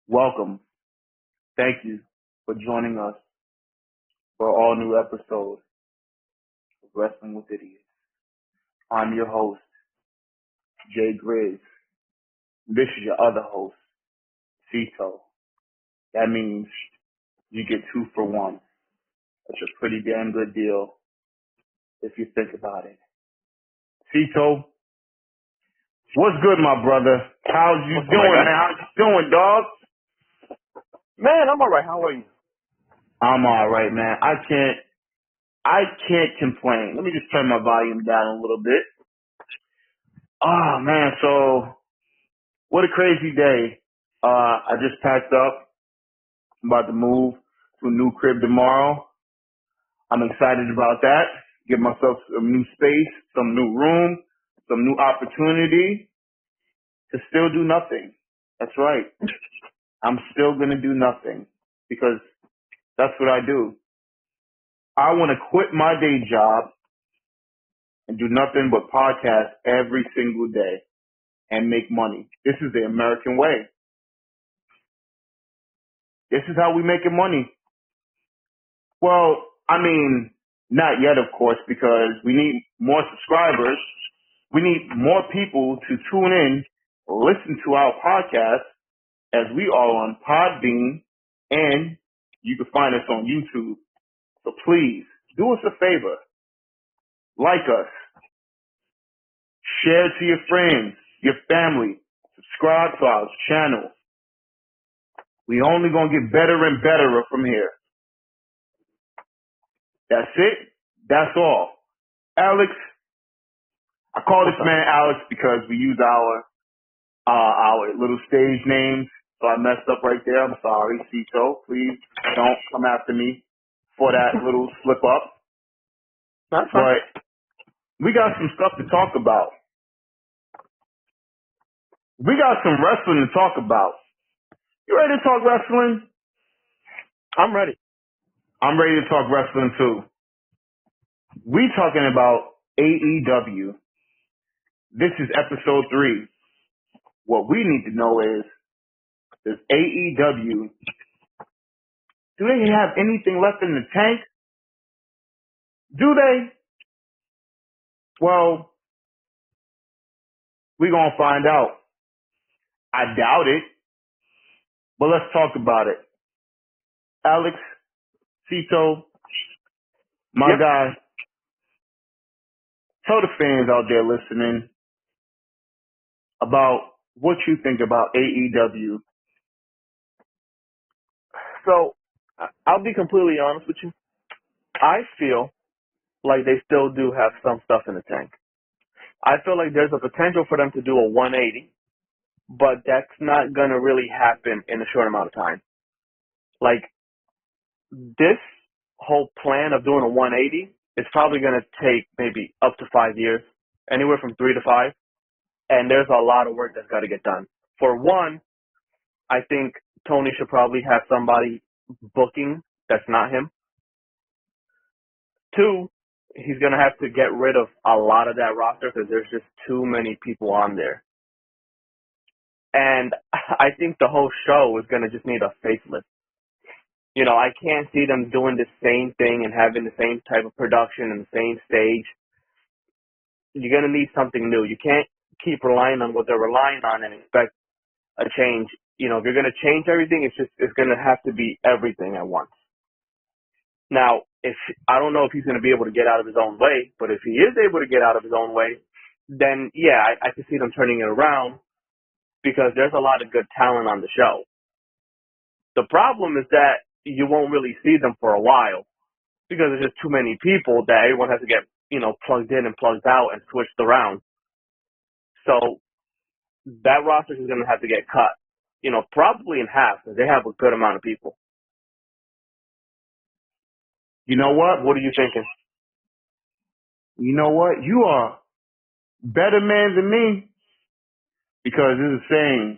Welcome. Thank you for joining us for an all new episode of Wrestling with Idiots. I'm your host, Jay Grizz. This is your other host, Citoo. That means you get 2 for 1. That's a pretty damn good deal if you think about it. Citoo, what's good, my brother? How's you doing, man? How's you doing, dog? Man, I'm alright. How are you? I'm alright, man. I can't complain. Let me just turn my volume down a little bit. Oh, man, so what a crazy day. I just packed up. I'm about to move to a new crib tomorrow. I'm excited about that. Give myself some new space, some new room, some new opportunity to still do nothing. That's right. I'm still going to do nothing because that's what I do. I want to quit my day job and do nothing but podcast every single day and make money. This is the American way. This is how we making money. Well, I mean, not yet, of course, because we need more subscribers. We need more people to tune in, listen to our podcast as we are on Podbean, and you can find us on YouTube. So please, do us a favor. Like us. Share it to your friends, your family. Subscribe to our channel. We only going to get better and better from here. That's it. That's all. Alex, I call this man Alex because we use our little stage names. So I messed up right there. I'm sorry, Citoo. Please don't come after me for that little slip up. That's fine. But we got some stuff to talk about. We got some wrestling to talk about. You ready to talk wrestling? I'm ready. I'm ready to talk wrestling too. We talking about AEW. This is episode 3. What we need to know is, does AEW, do they have anything left in the tank? Do they? Well, we're going to find out. I doubt it, but let's talk about it. Alex, Citoo, my guy, tell the fans out there listening about what you think about AEW. So, I'll be completely honest with you. I feel like they still do have some stuff in the tank. I feel like there's a potential for them to do a 180, but that's not going to really happen in a short amount of time. Like, this whole plan of doing a 180 is probably going to take maybe up to 5 years, anywhere from 3 to 5, and there's a lot of work that's got to get done. For one, I think Tony should probably have somebody booking that's not him. 2, he's going to have to get rid of a lot of that roster because there's just too many people on there. And I think the whole show is going to just need a facelift. You know, I can't see them doing the same thing and having the same type of production and the same stage. You're going to need something new. You can't keep relying on what they're relying on and expect a change. You know, if you're going to change everything, it's going to have to be everything at once. Now, I don't know if he's going to be able to get out of his own way, but if he is able to get out of his own way, then yeah, I can see them turning it around because there's a lot of good talent on the show. The problem is that you won't really see them for a while because there's just too many people that everyone has to get, plugged in and plugged out and switched around. So that roster is going to have to get cut, probably in half because they have a good amount of people. You know what? What are you thinking? You know what? You are better man than me because there's a saying,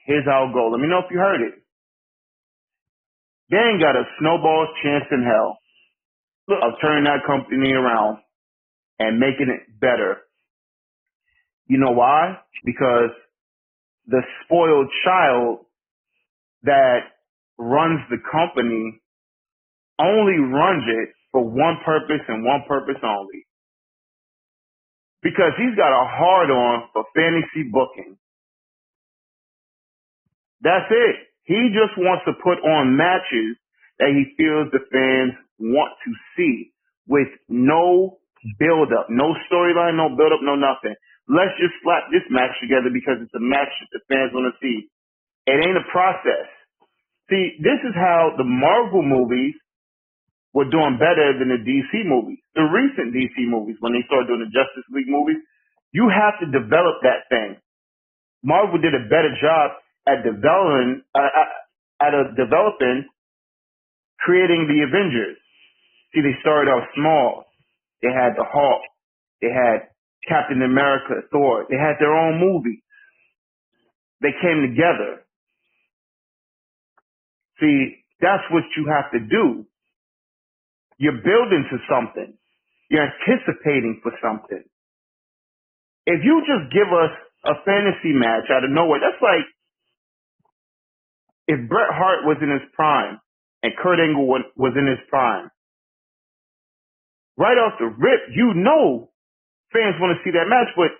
here's how it goes. Let me know if you heard it. They ain't got a snowball's chance in hell of turning that company around and making it better. You know why? Because the spoiled child that runs the company only runs it for one purpose and one purpose only. Because he's got a hard on for fantasy booking. That's it. He just wants to put on matches that he feels the fans want to see with no build up, no storyline, no build up, no nothing. Let's just slap this match together because it's a match that the fans want to see. It ain't a process. See, this is how the Marvel movies were doing better than the DC movies. The recent DC movies, when they started doing the Justice League movies, you have to develop that thing. Marvel did a better job at developing, creating the Avengers. See, they started off small. They had the Hulk. They had Captain America, Thor. They had their own movie. They came together. See, that's what you have to do. You're building to something. You're anticipating for something. If you just give us a fantasy match out of nowhere, that's like if Bret Hart was in his prime and Kurt Angle was in his prime. Right off the rip, you know fans want to see that match, but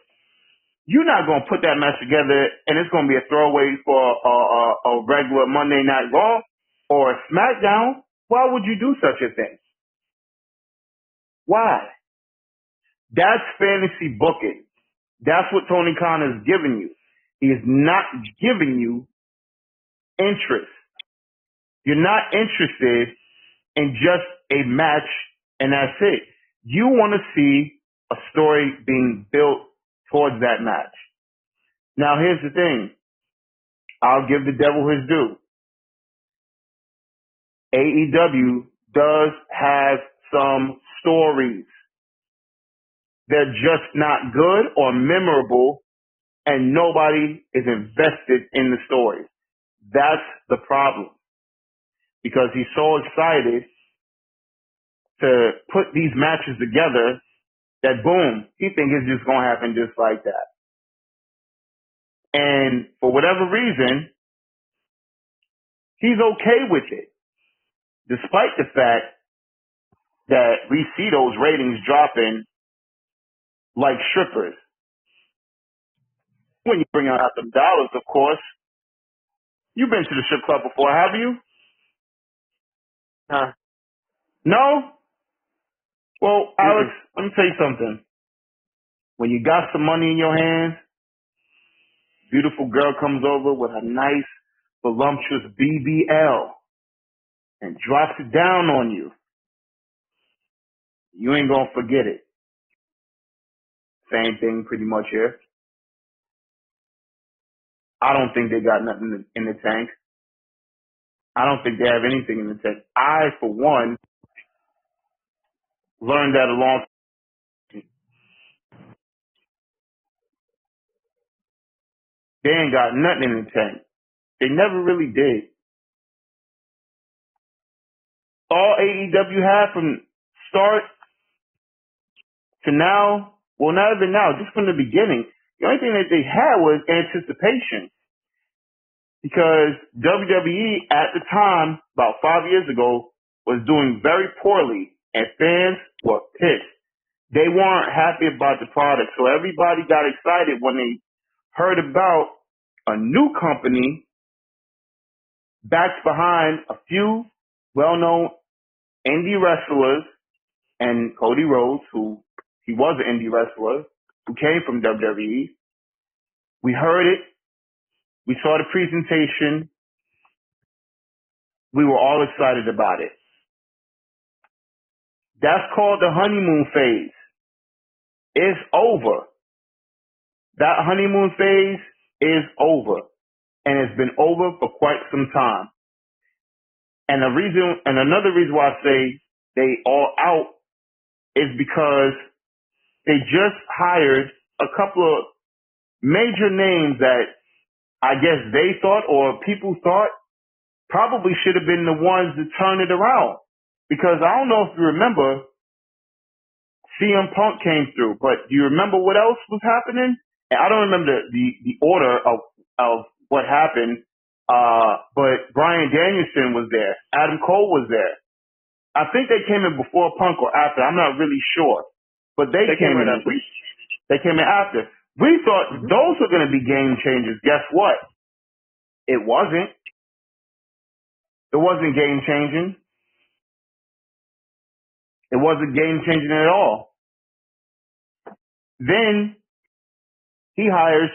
you're not going to put that match together and it's going to be a throwaway for a regular Monday Night Raw or a SmackDown. Why would you do such a thing? Why? That's fantasy booking. That's what Tony Khan is giving you. He is not giving you interest. You're not interested in just a match and that's it. You want to see a story being built towards that match. Now here's the thing. I'll give the devil his due. AEW does have some stories. They're just not good or memorable and nobody is invested in the stories. That's the problem. Because he's so excited to put these matches together that boom, he thinks it's just going to happen just like that. And for whatever reason, he's okay with it. Despite the fact that we see those ratings dropping like strippers. When you bring out them dollars, of course. You've been to the strip club before, have you? No? Well, Alex, let me tell you something. When you got some money in your hands, beautiful girl comes over with a nice, voluptuous BBL and drops it down on you. You ain't gonna forget it. Same thing pretty much here. I don't think they got nothing in the tank. I don't think they have anything in the tank. I, for one, learned that a long time. They ain't got nothing in the tank. They never really did. All AEW had from start to now, well, not even now, just from the beginning, the only thing that they had was anticipation. Because WWE at the time, about 5 years ago, was doing very poorly and fans were pissed. They weren't happy about the product. So everybody got excited when they heard about a new company backed behind a few well-known indie wrestlers and Cody Rhodes, who he was an indie wrestler, who came from WWE. We heard it. We saw the presentation. We were all excited about it. That's called the honeymoon phase. It's over. That honeymoon phase is over. And it's been over for quite some time. And another reason why I say they all out is because they just hired a couple of major names that I guess they thought or people thought probably should have been the ones to turn it around. Because I don't know if you remember, CM Punk came through, but do you remember what else was happening? And I don't remember the order of what happened But Bryan Danielson was there. Adam Cole was there. I think they came in before Punk or after. I'm not really sure. But they came in. Right after. They came in after. We thought those were going to be game changers. Guess what? It wasn't. It wasn't game changing. It wasn't game changing at all. Then he hires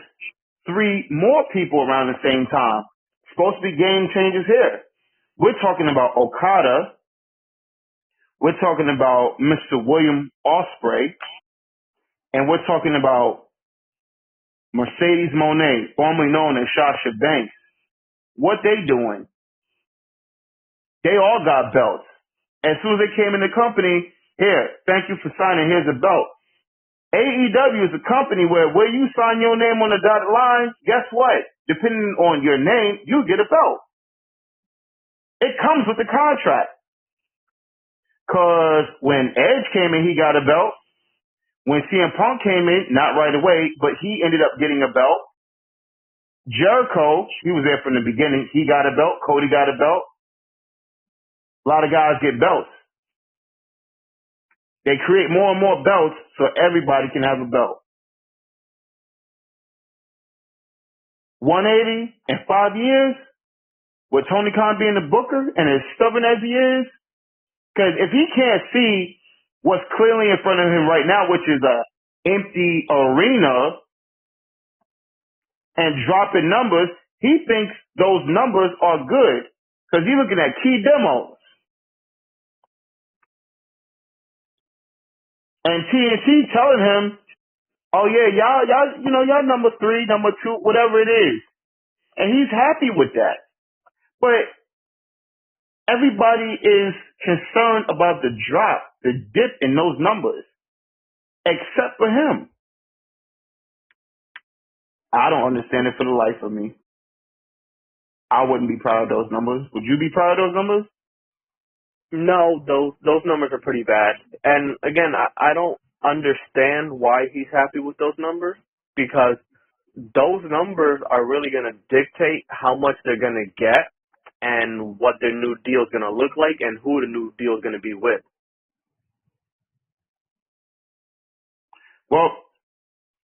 3 more people around the same time. Supposed to be game changers here. We're talking about Okada. We're talking about Mr. William Ospreay. And we're talking about Mercedes Moné, formerly known as Sasha Banks. What they doing? They all got belts. As soon as they came in the company, here, thank you for signing, here's a belt. AEW is a company where you sign your name on the dotted line, guess what? Depending on your name, you get a belt. It comes with the contract. Cause when Edge came in, he got a belt. When CM Punk came in, not right away, but he ended up getting a belt. Jericho, he was there from the beginning. He got a belt. Cody got a belt. A lot of guys get belts. They create more and more belts so everybody can have a belt. 180 in 5 years, with Tony Khan being the booker and as stubborn as he is, because if he can't see what's clearly in front of him right now, which is a empty arena, and dropping numbers, he thinks those numbers are good because he's looking at key demos. And TNT telling him, oh yeah, y'all number 3, number 2, whatever it is. And he's happy with that. But everybody is concerned about the drop, the dip in those numbers, except for him. I don't understand it for the life of me. I wouldn't be proud of those numbers. Would you be proud of those numbers? No, those numbers are pretty bad. And again, I don't understand why he's happy with those numbers, because those numbers are really going to dictate how much they're going to get and what their new deal is going to look like and who the new deal is going to be with. Well,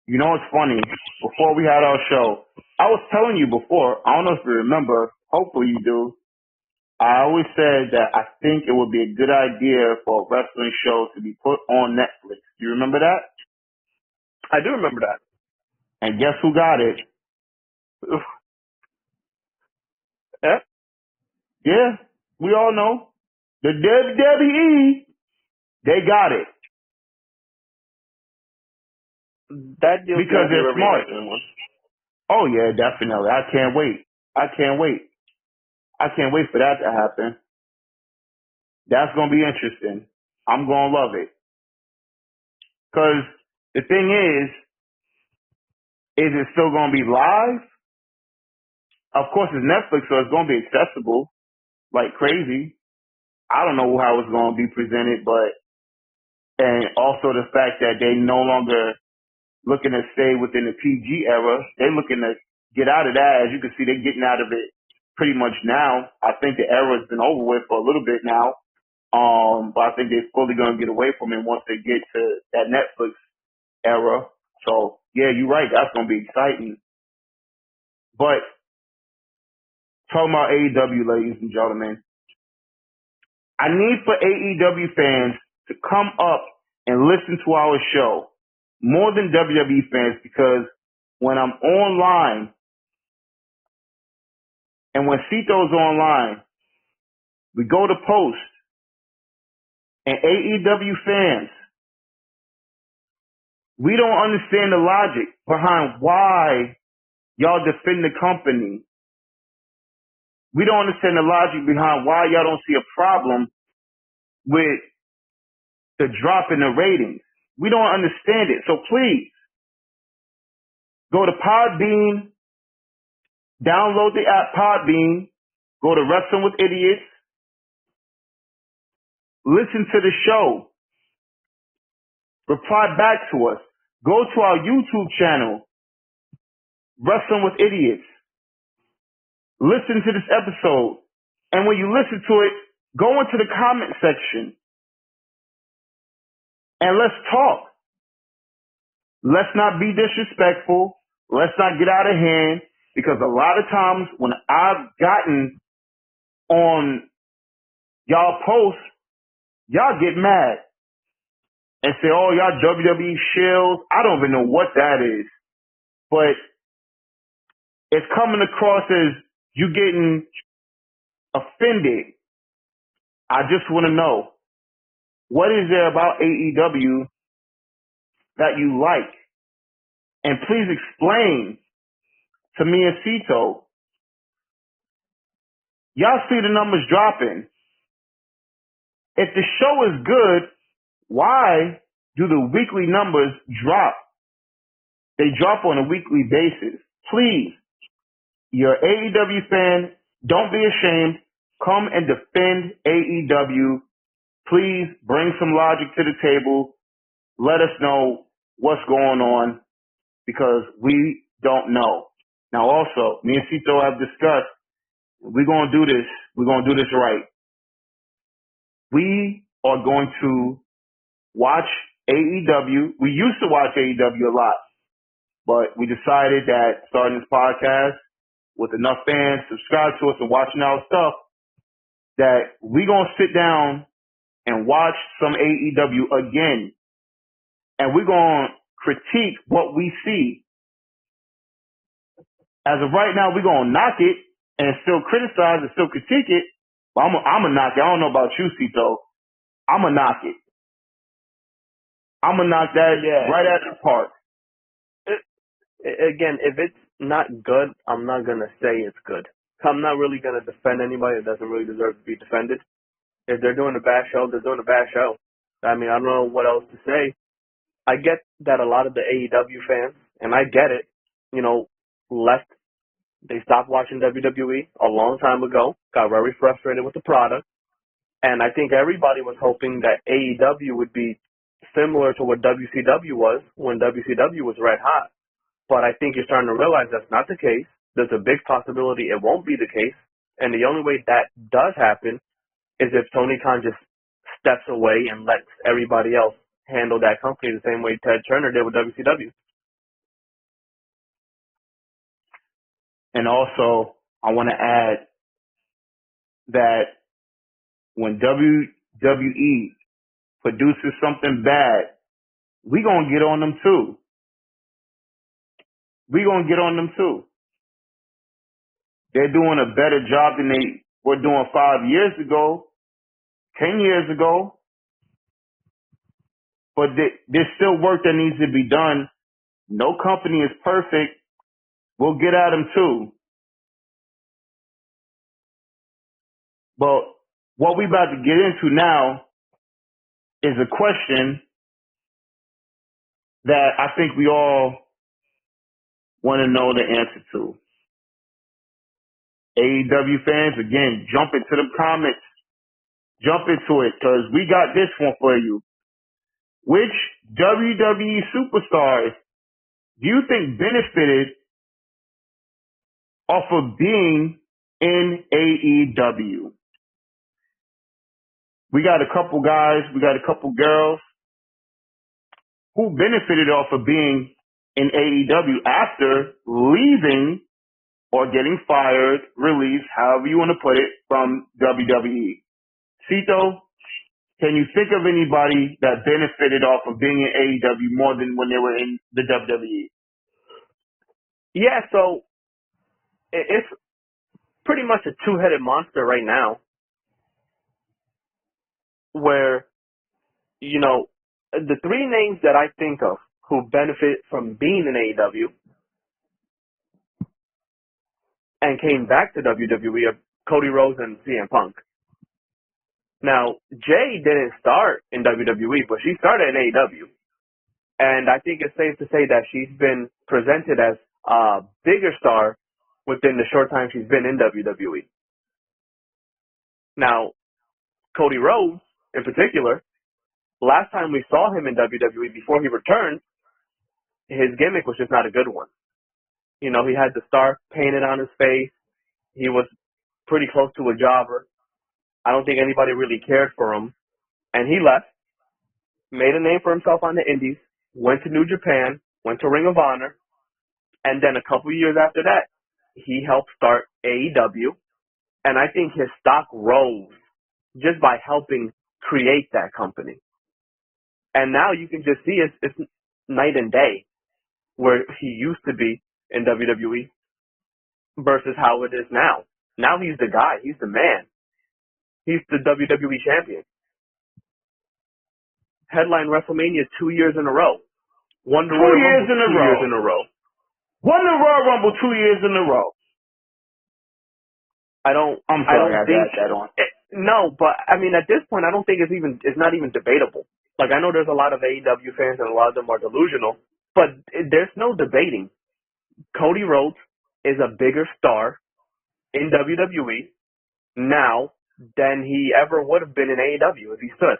you know what's funny? Before we had our show, I was telling you before, I don't know if you remember, hopefully you do, I always said that I think it would be a good idea for a wrestling show to be put on Netflix. Do you remember that? I do remember that. And guess who got it? Yeah? Yeah, we all know. The WWE, they got it. That deal because they're smart. One. Oh yeah, definitely. I can't wait. I can't wait for that to happen. That's going to be interesting. I'm going to love it. Because the thing is it still going to be live? Of course, it's Netflix, so it's going to be accessible like crazy. I don't know how it's going to be presented, and also the fact that they no longer looking to stay within the PG era. They're looking to get out of that. As you can see, they're getting out of it pretty much now. I think the era has been over with for a little bit now. But I think they're fully going to get away from it once they get to that Netflix era. So yeah, you're right. That's going to be exciting. But talking about AEW, ladies and gentlemen, I need for AEW fans to come up and listen to our show more than WWE fans, because when I'm online and when Cito's online, we go to post, and AEW fans, we don't understand the logic behind why y'all defend the company. We don't understand the logic behind why y'all don't see a problem with the drop in the ratings. We don't understand it. So please, go to Podbean, download the app Podbean, go to Wrestling with Idiots, listen to the show, reply back to us. Go to our YouTube channel, Wrestling with Idiots. listen to this episode. And when you listen to it, go into the comment section and let's talk. Let's not be disrespectful. Let's not get out of hand, because a lot of times when I've gotten on y'all posts, y'all get mad and say, oh, y'all WWE shills. I don't even know what that is. But it's coming across as you getting offended. I just want to know, what is there about AEW that you like? And please explain to me and Cito. Y'all see the numbers dropping. If the show is good, why do the weekly numbers drop? They drop on a weekly basis. Please, you're an AEW fan. Don't be ashamed. Come and defend AEW. Please bring some logic to the table. Let us know what's going on, because we don't know. Now also, me and Cito have discussed, we're going to do this. We're going to do this right. We are going to watch AEW. We used to watch AEW a lot, but we decided that starting this podcast with enough fans subscribe to us and watching our stuff, that we're going to sit down and watch some AEW again. And we're going to critique what we see. As of right now, we're going to knock it and still criticize and still critique it. But I'm going to knock it. I don't know about you, Cito. I'm going to knock it. I'm going to knock that right at the park. Again, if it's not good, I'm not going to say it's good. I'm not really going to defend anybody that doesn't really deserve to be defended. If they're doing a bad show, they're doing a bad show. I mean, I don't know what else to say. I get that a lot of the AEW fans, and I get it, left. They stopped watching WWE a long time ago, got very frustrated with the product, and I think everybody was hoping that AEW would be similar to what WCW was when WCW was red hot. But I think you're starting to realize that's not the case. There's a big possibility it won't be the case, and the only way that does happen is if Tony Khan just steps away and lets everybody else handle that company the same way Ted Turner did with WCW. And also, I want to add that when WWE produces something bad, we going to get on them too. We going to get on them too. They're doing a better job than they were doing 5 years ago, 10 years ago. But there's still work that needs to be done. No company is perfect. We'll get at them too. But what we about to get into now is a question that I think we all want to know the answer to. AEW fans, again, jump into the comments. Jump into it, because we got this one for you. Which WWE superstars do you think benefited off of being in AEW? We got a couple guys, we got a couple girls who benefited off of being in AEW after leaving or getting fired, released, however you want to put it, from WWE. Cito, can you think of anybody that benefited off of being in AEW more than when they were in the WWE? Yeah, so it's pretty much a two-headed monster right now where, the three names that I think of who benefit from being in AEW and came back to WWE are Cody Rhodes and CM Punk. Now, Jay didn't start in WWE, but she started in AEW. And I think it's safe to say that she's been presented as a bigger star within the short time she's been in WWE. Now, Cody Rhodes, in particular, last time we saw him in WWE before he returned, his gimmick was just not a good one. He had the star painted on his face. He was pretty close to a jobber. I don't think anybody really cared for him. And he left, made a name for himself on the Indies, went to New Japan, went to Ring of Honor, and then a couple years after that, he helped start AEW. And I think his stock rose just by helping create that company. And now you can just see it's night and day where he used to be in WWE versus how it is now. Now he's the guy. He's the man. He's the WWE champion. Headline WrestleMania 2 years in a row. Won the Royal Rumble 2 years in a row. Won the Royal Rumble 2 years in a row. I'm sorry, I got that on. No, but I mean, at this point, I don't think it's not even debatable. Like, I know there's a lot of AEW fans and a lot of them are delusional, but there's no debating. Cody Rhodes is a bigger star in WWE now than he ever would have been in AEW if he stood.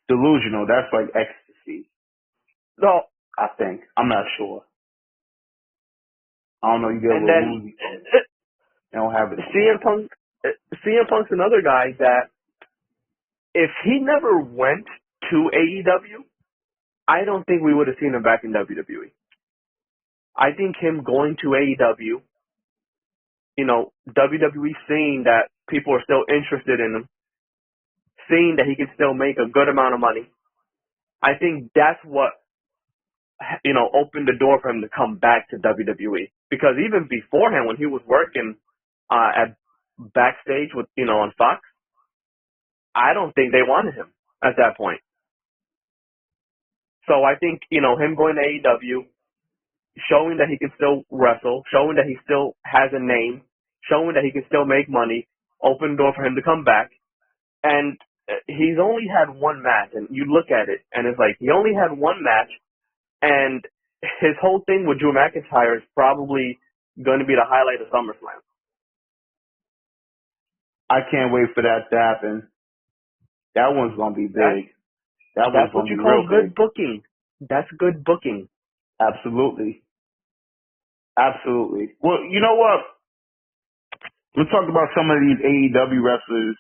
Delusional, that's like ecstasy. No, I think. I'm not sure. I don't know, you get a and little then woozy. They don't have it. CM Punk's another guy that if he never went to AEW, I don't think we would have seen him back in WWE. I think him going to AEW, WWE seeing that people are still interested in him, seeing that he can still make a good amount of money, I think that's what, opened the door for him to come back to WWE. Because even beforehand, when he was working at backstage with, on Fox, I don't think they wanted him at that point. So I think, him going to AEW, showing that he can still wrestle, showing that he still has a name, showing that he can still make money, opened the door for him to come back. And he's only had one match, and you look at it, and it's like he only had one match, and his whole thing with Drew McIntyre is probably going to be the highlight of SummerSlam. I can't wait for that to happen. That one's going to be big. That's what you call good booking. That's good booking. Absolutely. Absolutely. Well, you know what? Let's talk about some of these AEW wrestlers.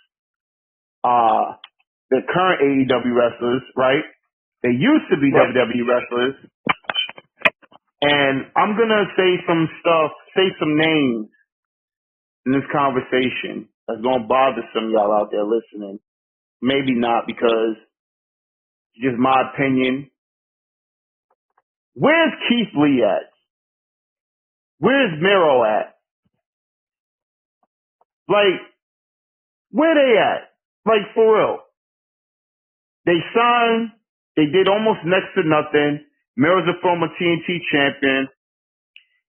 The current AEW wrestlers, right? They used to be WWE wrestlers. And I'm going to say some names in this conversation that's going to bother some of y'all out there listening. Maybe not, because it's just my opinion. Where's Keith Lee at? Where's Miro at? Like, where they at? Like, for real. They signed, they did almost next to nothing. Miro's a former TNT champion.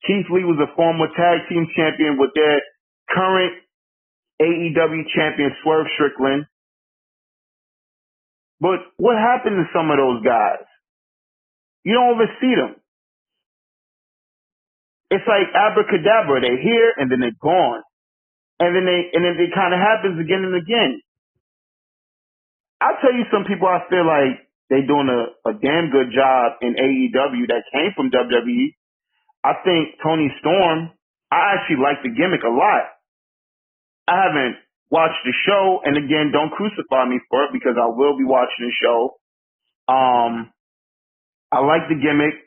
Keith Lee was a former tag team champion with their current AEW champion, Swerve Strickland. But what happened to some of those guys? You don't ever see them. It's like abracadabra. They're here and then they're gone. And then it kind of happens again and again. I'll tell you some people I feel like they doing a damn good job in AEW that came from WWE. I think Tony Storm, I actually like the gimmick a lot. I haven't watched the show, and again, don't crucify me for it because I will be watching the show. I like the gimmick.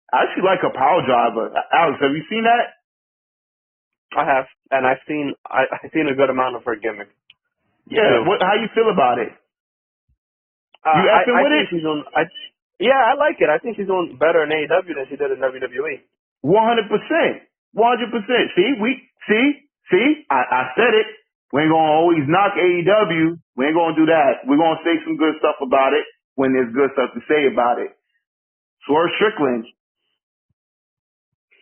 I actually like a power driver. Alex, have you seen that? I have, and I've seen a good amount of her gimmick. Yeah, how you feel about it? You effing with it? Yeah, I like it. I think she's doing better in AEW than she did in WWE. 100%. 100%. See? I said it. We ain't gonna always knock AEW. We ain't gonna do that. We're gonna say some good stuff about it when there's good stuff to say about it. Swerve Strickland,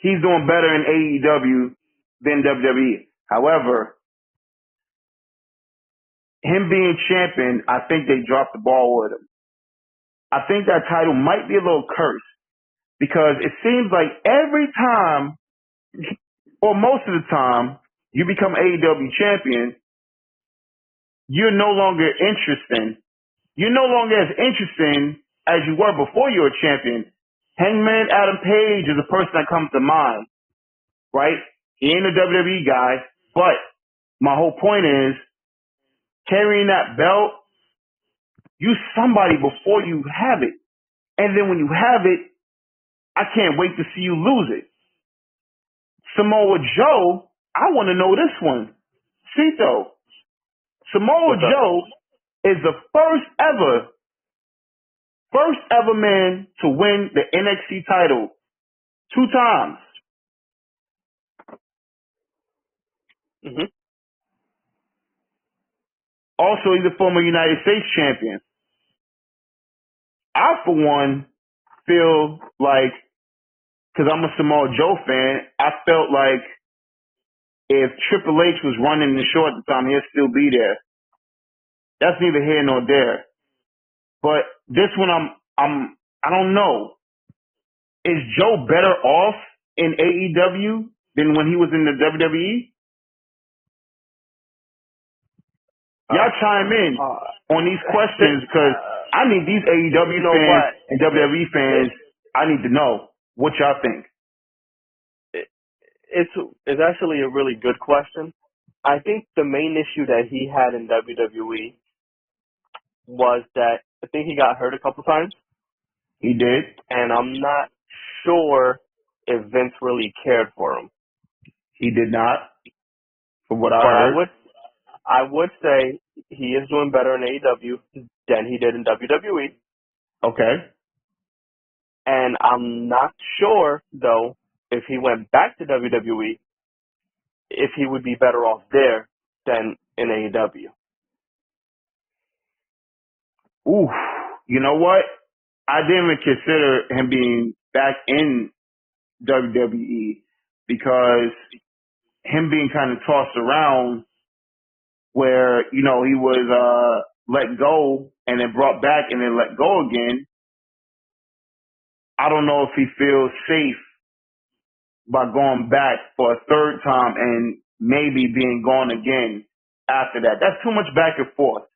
he's doing better in AEW than WWE. However, him being champion, I think they dropped the ball with him. I think that title might be a little cursed because it seems like every time, or most of the time, you become AEW champion, you're no longer interesting. You're no longer as interesting as you were before you were champion. Hangman Adam Page is a person that comes to mind, right? He ain't a WWE guy. But my whole point is, carrying that belt, you somebody before you have it. And then when you have it, I can't wait to see you lose it. Samoa Joe, I want to know this one. Cito, Samoa Joe is the first ever man to win the NXT title 2 times. Mm-hmm. Also, he's a former United States champion. I, for one, feel like, because I'm a Samoa Joe fan, I felt like if Triple H was running the show at the time, he'll still be there. That's neither here nor there. But this one, I don't know. Is Joe better off in AEW than when he was in the WWE? Y'all chime in on these questions because I need these AEW fans and WWE fans. I need to know what y'all think. It's actually a really good question. I think the main issue that he had in WWE was that I think he got hurt a couple times. He did. And I'm not sure if Vince really cared for him. He did not, from what I heard. I would say he is doing better in AEW than he did in WWE. Okay. And I'm not sure, though, if he went back to WWE, if he would be better off there than in AEW. Ooh, you know what? I didn't even consider him being back in WWE because him being kind of tossed around where, you know, he was let go and then brought back and then let go again. I don't know if he feels safe by going back for a third time and maybe being gone again after that. That's too much back and forth.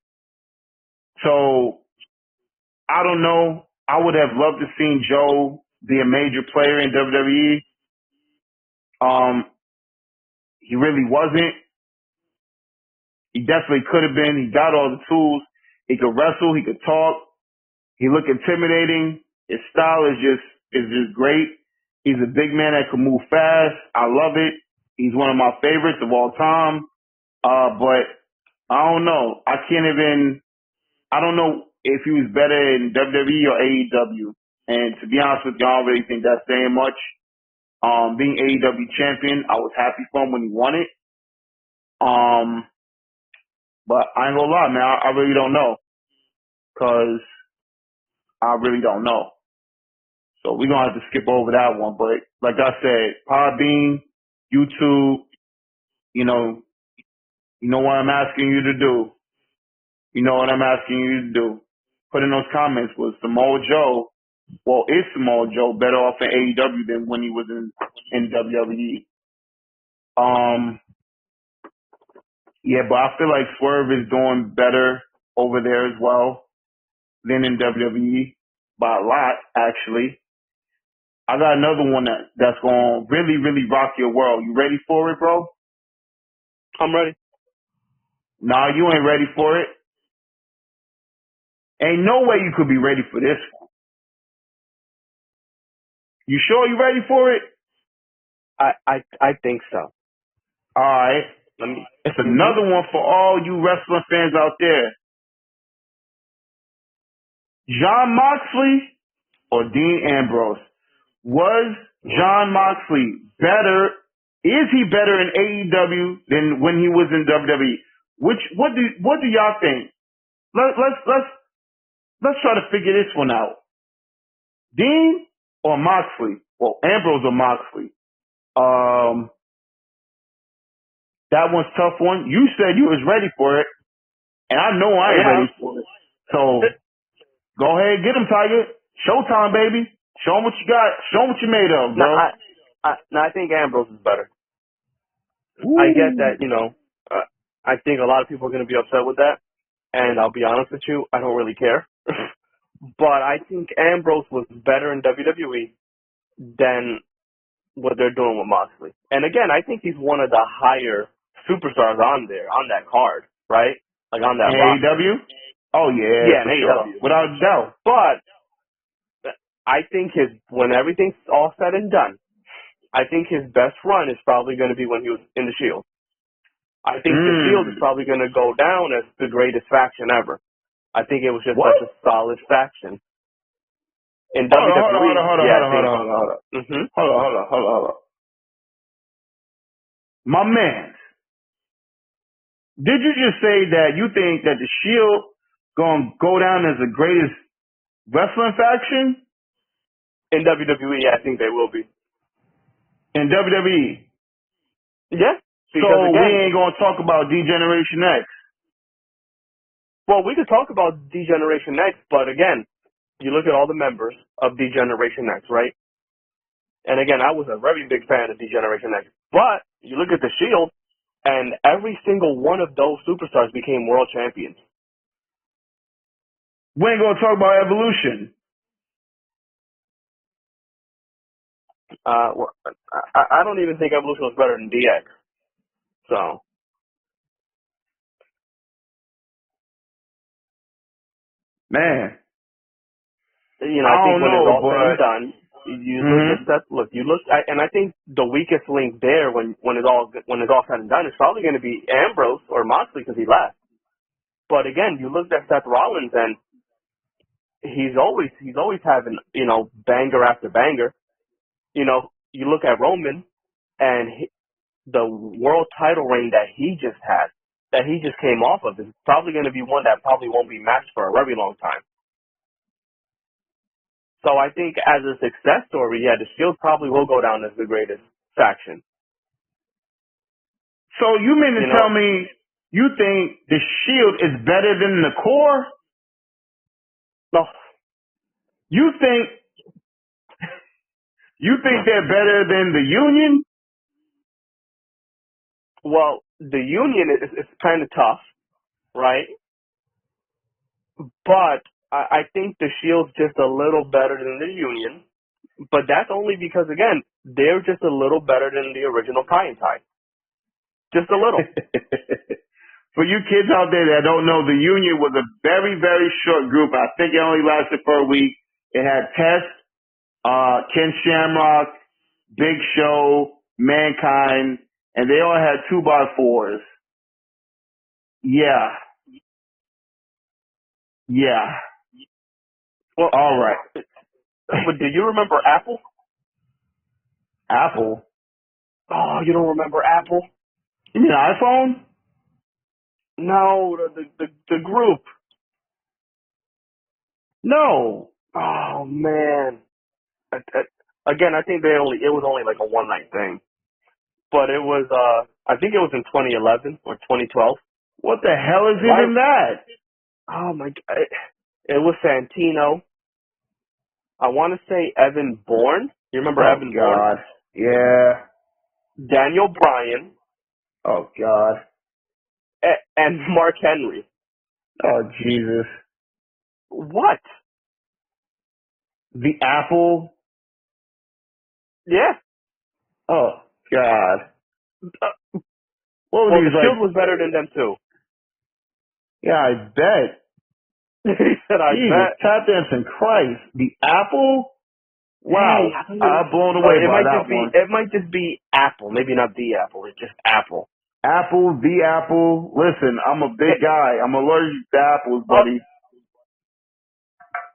So I don't know. I would have loved to seen Joe be a major player in WWE. He really wasn't. He definitely could have been. He got all the tools. He could wrestle. He could talk. He looked intimidating. His style is just great. He's a big man that can move fast. I love it. He's one of my favorites of all time. But I don't know. I don't know if he was better in WWE or AEW. And to be honest with you, I don't really think that's saying much. Being AEW champion, I was happy for him when he won it. But I ain't gonna lie, man, I really don't know. Cause I really don't know. So we're gonna have to skip over that one. But like I said, Podbean, YouTube, you know what I'm asking you to do. You know what I'm asking you to do. Put in those comments, was Samoa Joe, is Samoa Joe better off in AEW than when he was in WWE? Yeah, but I feel like Swerve is doing better over there as well than in WWE by a lot, actually. I got another one that's going to really, really rock your world. You ready for it, bro? I'm ready. Nah, you ain't ready for it. Ain't no way you could be ready for this one. You sure you ready for it? I think so. All right. It's another one for all you wrestling fans out there. Jon Moxley or Dean Ambrose? Was Jon Moxley better? Is he better in AEW than when he was in WWE? What do y'all think? Let's try to figure this one out. Dean or Moxley? Well, Ambrose or Moxley? That one's a tough one. You said you was ready for it, and I know I ain't ready for it. So go ahead, get him, Tiger. Showtime, baby. Show him what you got. Show him what you made of, bro. I think Ambrose is better. Ooh. I get that, I think a lot of people are going to be upset with that, and I'll be honest with you, I don't really care. But I think Ambrose was better in WWE than what they're doing with Moxley. And again, I think he's one of the higher superstars on there, on that card, right? Like on that roster. AEW? Oh yeah, Yeah, for in sure. AEW. Without a doubt. But I think when everything's all said and done, I think his best run is probably going to be when he was in the Shield. I think the Shield is probably going to go down as the greatest faction ever. I think it was just such a solid faction. In WWE, hold on. Mm-hmm. Hold on. My man, did you just say that you think that the Shield gonna go down as the greatest wrestling faction In WWE, I think they will be. in WWE? Yeah. So Because we again, ain't gonna talk about D-Generation X. well, we could talk about D-Generation X, but again, you look at all the members of D-Generation X, right? And again, I was a very big fan of D-Generation X. But you look at the Shield, and every single one of those superstars became world champions. We ain't gonna talk about Evolution. I don't even think Evolution was better than DX. So, Man, I think when it's all said and done, you look at and I think the weakest link there when it's all said and done is probably going to be Ambrose or Moxley because he left. But again, you look at Seth Rollins and he's always having, banger after banger. You look at Roman and the world title reign that he just had, that he just came off of, is probably going to be one that probably won't be matched for a very long time. So I think as a success story, yeah, the Shield probably will go down as the greatest faction. So you mean to tell me you think the Shield is better than the Core? No. You think they're better than the Union? Well, the Union is kind of tough, right? But I think the Shield's just a little better than the Union. But that's only because, again, they're just a little better than the original Kai and Tai. Just a little. For you kids out there that don't know, the Union was a very, very short group. I think it only lasted for a week. It had Test, Ken Shamrock, Big Show, Mankind, and they all had 2x4s. Yeah. Well, all right. But do you remember Apple? Apple? Oh, you don't remember Apple? You mean iPhone? No, the group. No. Oh man. Again, I think it was only like a one night thing. But it was I think it was in 2011 or 2012. What the hell is even that? Oh my god. It was Santino. I want to say Evan Bourne. You remember Evan Bourne? Yeah. Daniel Bryan. Oh God. And Mark Henry. Oh Jesus. What? The Apple? Yeah. Oh God. What were these the Shield was better than them too. Yeah, I bet. He said, I bet. Tap dancing Christ. The Apple? Wow. Hey, I'm blown away by that one. It might just be Apple. Maybe not the Apple. It's just Apple. Apple, the Apple. Listen, I'm a big guy. I'm allergic to apples, buddy.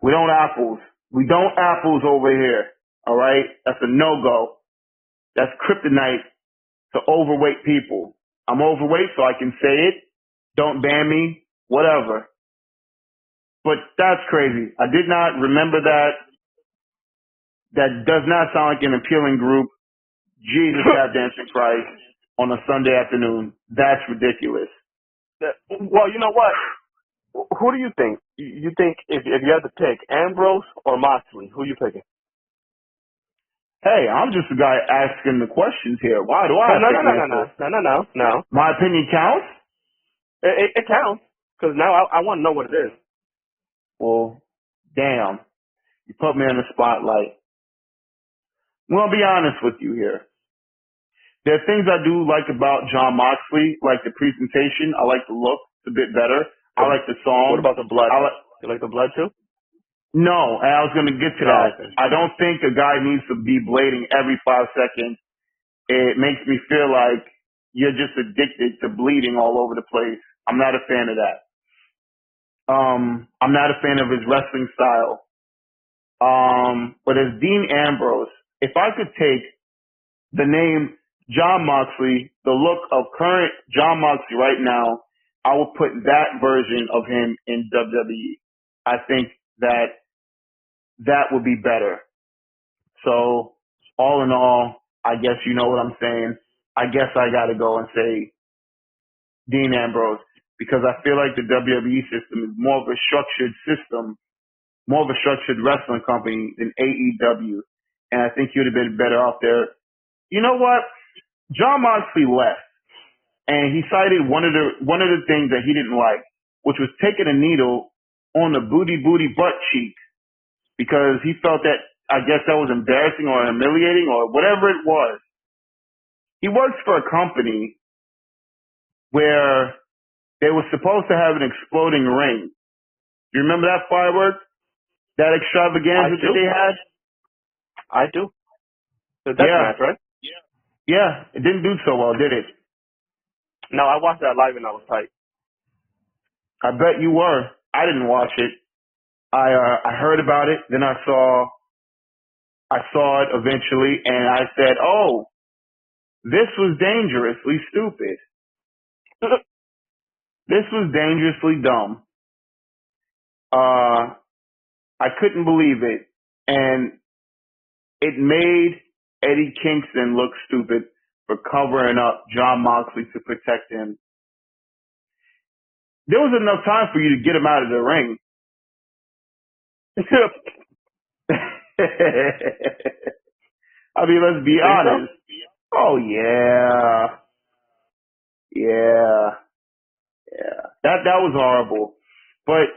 We don't apples over here. All right? That's a no-go. That's kryptonite to overweight people. I'm overweight, so I can say it. Don't ban me. Whatever. But that's crazy. I did not remember that. That does not sound like an appealing group. Jesus, tap dancing Christ on a Sunday afternoon. That's ridiculous. Well, you know what? Who do you think? You think if you had to pick Ambrose or Moxley, who are you picking? Hey, I'm just the guy asking the questions here. Why do I have to No. My opinion counts? It counts. Because now I want to know what it is. Well, damn. You put me in the spotlight. Well, I'll be honest with you here. There are things I do like about Jon Moxley, like the presentation. I like the look. It's a bit better. I like the What song. about the blood? I like, You like the blood too? no, and I was going to get to No. that. Okay. I don't think a guy needs to be blading every 5 seconds. It makes me feel like you're just addicted to bleeding all over the place. I'm not a fan of that. I'm not a fan of his wrestling style. But as Dean Ambrose, if I could take the name Jon Moxley, the look of current Jon Moxley right now, I will put that version of him in WWE. I think that would be better. So all in all, I guess you know what I'm saying. I guess I got to go and say Dean Ambrose because I feel like the WWE system is more of a structured system, more of a structured wrestling company than AEW. And I think you'd have been better off there. You know what? Jon Moxley left and he cited one of the things that he didn't like, which was taking a needle on the booty butt cheek because he felt that, I guess that was embarrassing or humiliating or whatever it was. He works for a company where they were supposed to have an exploding ring. You remember that firework? That extravaganza that they had? I do. The death match, right? Yeah. It didn't do so well, did it? No, I watched that live and I was tight. I bet you were. I didn't watch it. I heard about it, then I saw it eventually, and I said, oh, this was dangerously stupid. This was dangerously dumb. I couldn't believe it. And it made Eddie Kingston look stupid for covering up Jon Moxley to protect him. There was enough time for you to get him out of the ring. I mean, let's be honest. So? Oh, yeah. Yeah. That was horrible. But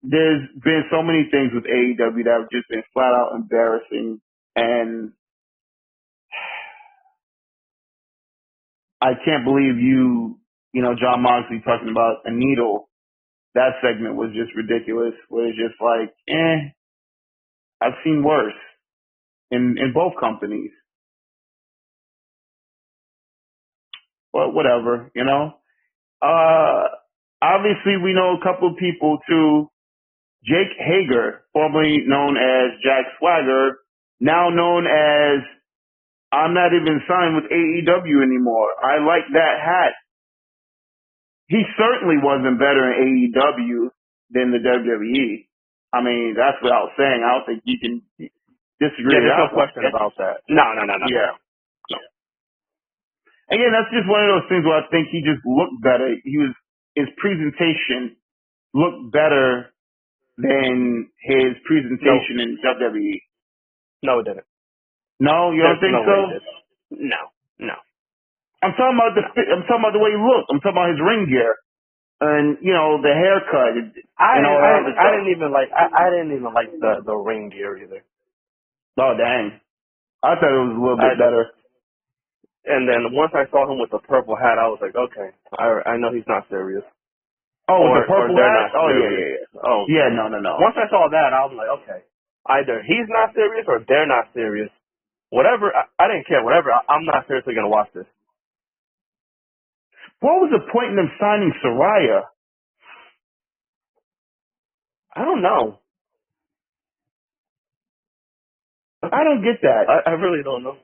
there's been so many things with AEW that have just been flat out embarrassing. And I can't believe Jon Moxley talking about a needle. That segment was just ridiculous. Where it's just like, I've seen worse in both companies. But whatever, Obviously we know a couple of people too. Jake Hager, formerly known as Jack Swagger, now known as I'm not even signed with AEW anymore. I like that hat. He certainly wasn't better in AEW than the WWE. I mean, that's without saying. I don't think you can disagree with that. There's no question about that. No. Yeah. No. Again, that's just one of those things where I think he just looked better. His presentation looked better than his presentation in WWE. No, it didn't. No, you don't think so? No. I'm talking about the way he looked. I'm talking about his ring gear and the haircut. I didn't even like the ring gear either. Oh dang! I thought it was a little bit better. And then once I saw him with the purple hat, I was like, okay, I know he's not serious. Oh, with the purple hat? Oh yeah. Oh yeah, no. Once I saw that, I was like, okay, either he's not serious or they're not serious. Whatever, I didn't care. Whatever, I'm not seriously gonna watch this. What was the point in them signing Saraya? I don't know. I don't get that. I really don't know.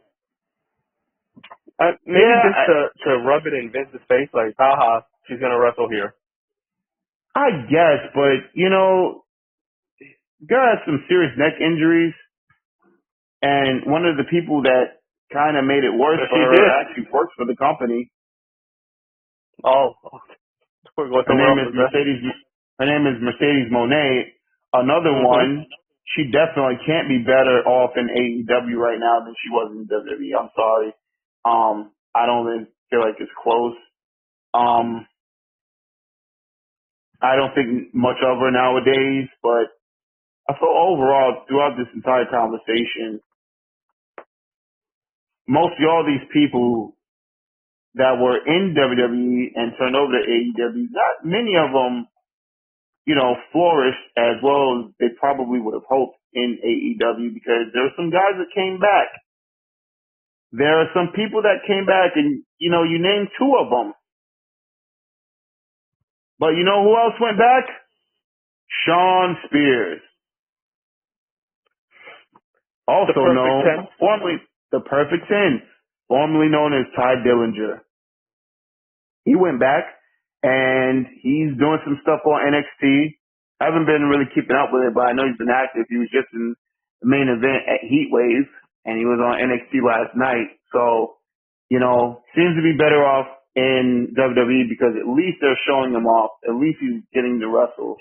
Maybe just to rub it in Vince's face, like, haha, she's gonna wrestle here. I guess, but girl has some serious neck injuries, and one of the people that kind of made it worse for her actually works for the company. Oh, we're going her name is Mercedes. Her name is Mercedes Monet. Another one. She definitely can't be better off in AEW right now than she was in WWE. I'm sorry. I don't even feel like it's close. I don't think much of her nowadays, but I feel overall throughout this entire conversation, mostly all these people that were in WWE and turned over to AEW, not many of them, flourished as well as they probably would have hoped in AEW because there were some guys that came back. There are some people that came back and, you named two of them. But you know who else went back? Shawn Spears. Also known, formerly the Perfect 10, formerly known as Ty Dillinger. He went back and he's doing some stuff on NXT. I haven't been really keeping up with it, but I know he's been active. He was just in the main event at Heatwave and he was on NXT last night. So, seems to be better off in WWE because at least they're showing him off. At least he's getting to wrestle.